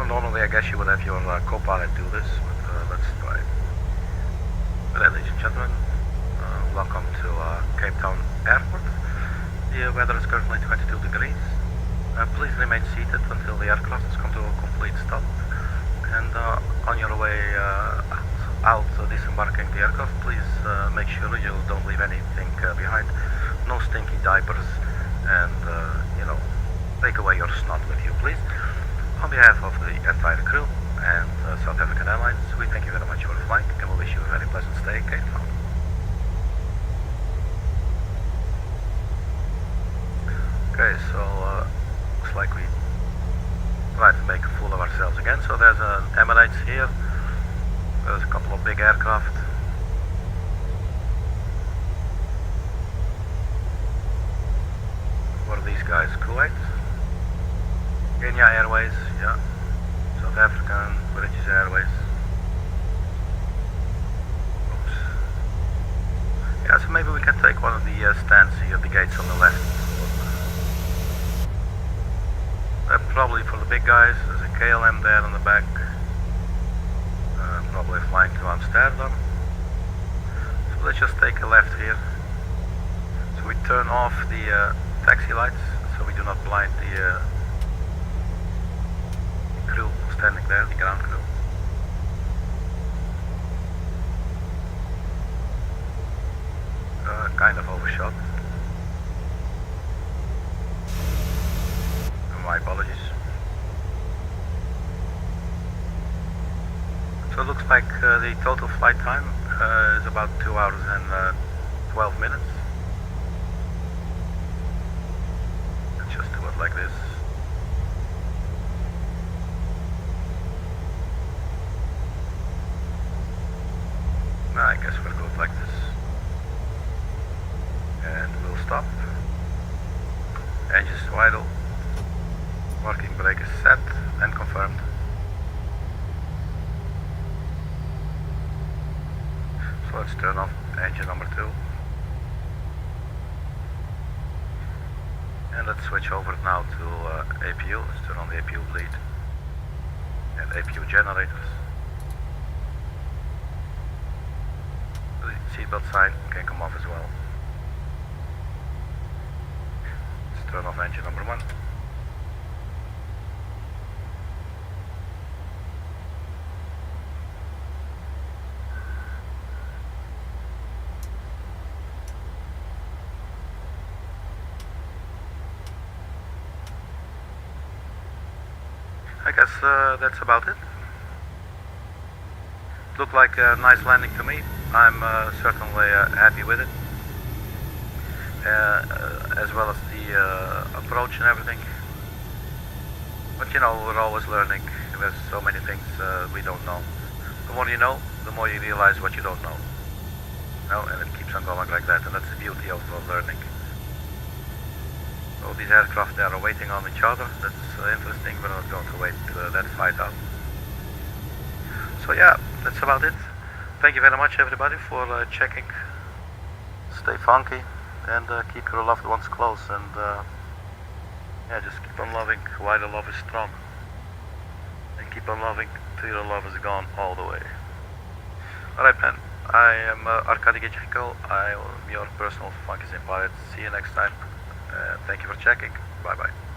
Normally I guess you would have your co-pilot do this, but let's try it. Ladies and gentlemen, welcome to Cape Town Airport. The weather is currently 22 degrees. Please remain seated until the aircraft has come to a complete stop. And on your way out disembarking the aircraft, please make sure you don't leave anything behind. No stinky diapers, and take away your snot with you, please. On behalf of the entire crew and South African Airlines, we thank you very much for flying and we wish you a very pleasant stay in Cape Town. Okay, so looks like we tried to make a fool of ourselves again. So there's an Emirates here, there's a couple of big aircraft. What are these guys? Kuwait? Kenya Airways, yeah. South African, British Airways. Oops. Yeah, so maybe we can take one of the stands here, the gates on the left. Probably for the big guys, there's a KLM there on the back. Probably flying to Amsterdam. So let's just take a left here. So we turn off the taxi lights, so we do not blind the crew standing there, the ground crew. Kind of overshot. My apologies. So it looks like the total flight time is about 2 hours and 12 minutes. Let's just do it like this. I guess we'll go like this. And we'll stop. Engines idle. Working brake is set and confirmed. So let's turn off engine number 2. And let's switch over now to APU. Let's turn on the APU bleed and APU generators. The seatbelt sign can come off as well. Let's turn off engine number 1. I guess that's about it. Looked like a nice landing to me. I'm certainly happy with it. as well as the approach and everything. But you know, we're always learning. There's so many things we don't know. The more you know, the more you realize what you don't know. And it keeps on going like that, and that's the beauty of learning. So these aircraft, they are waiting on each other. That's interesting. We're not going to wait that fight out. So yeah, that's about it. Thank you very much, everybody, for checking. Stay funky and keep your loved ones close, and yeah, just keep on loving while the love is strong, and keep on loving till your love is gone all the way. Alright, man, I am Arkady Gidzenko. I am your personal funky sim pilot. See you next time. Thank you for checking. Bye bye.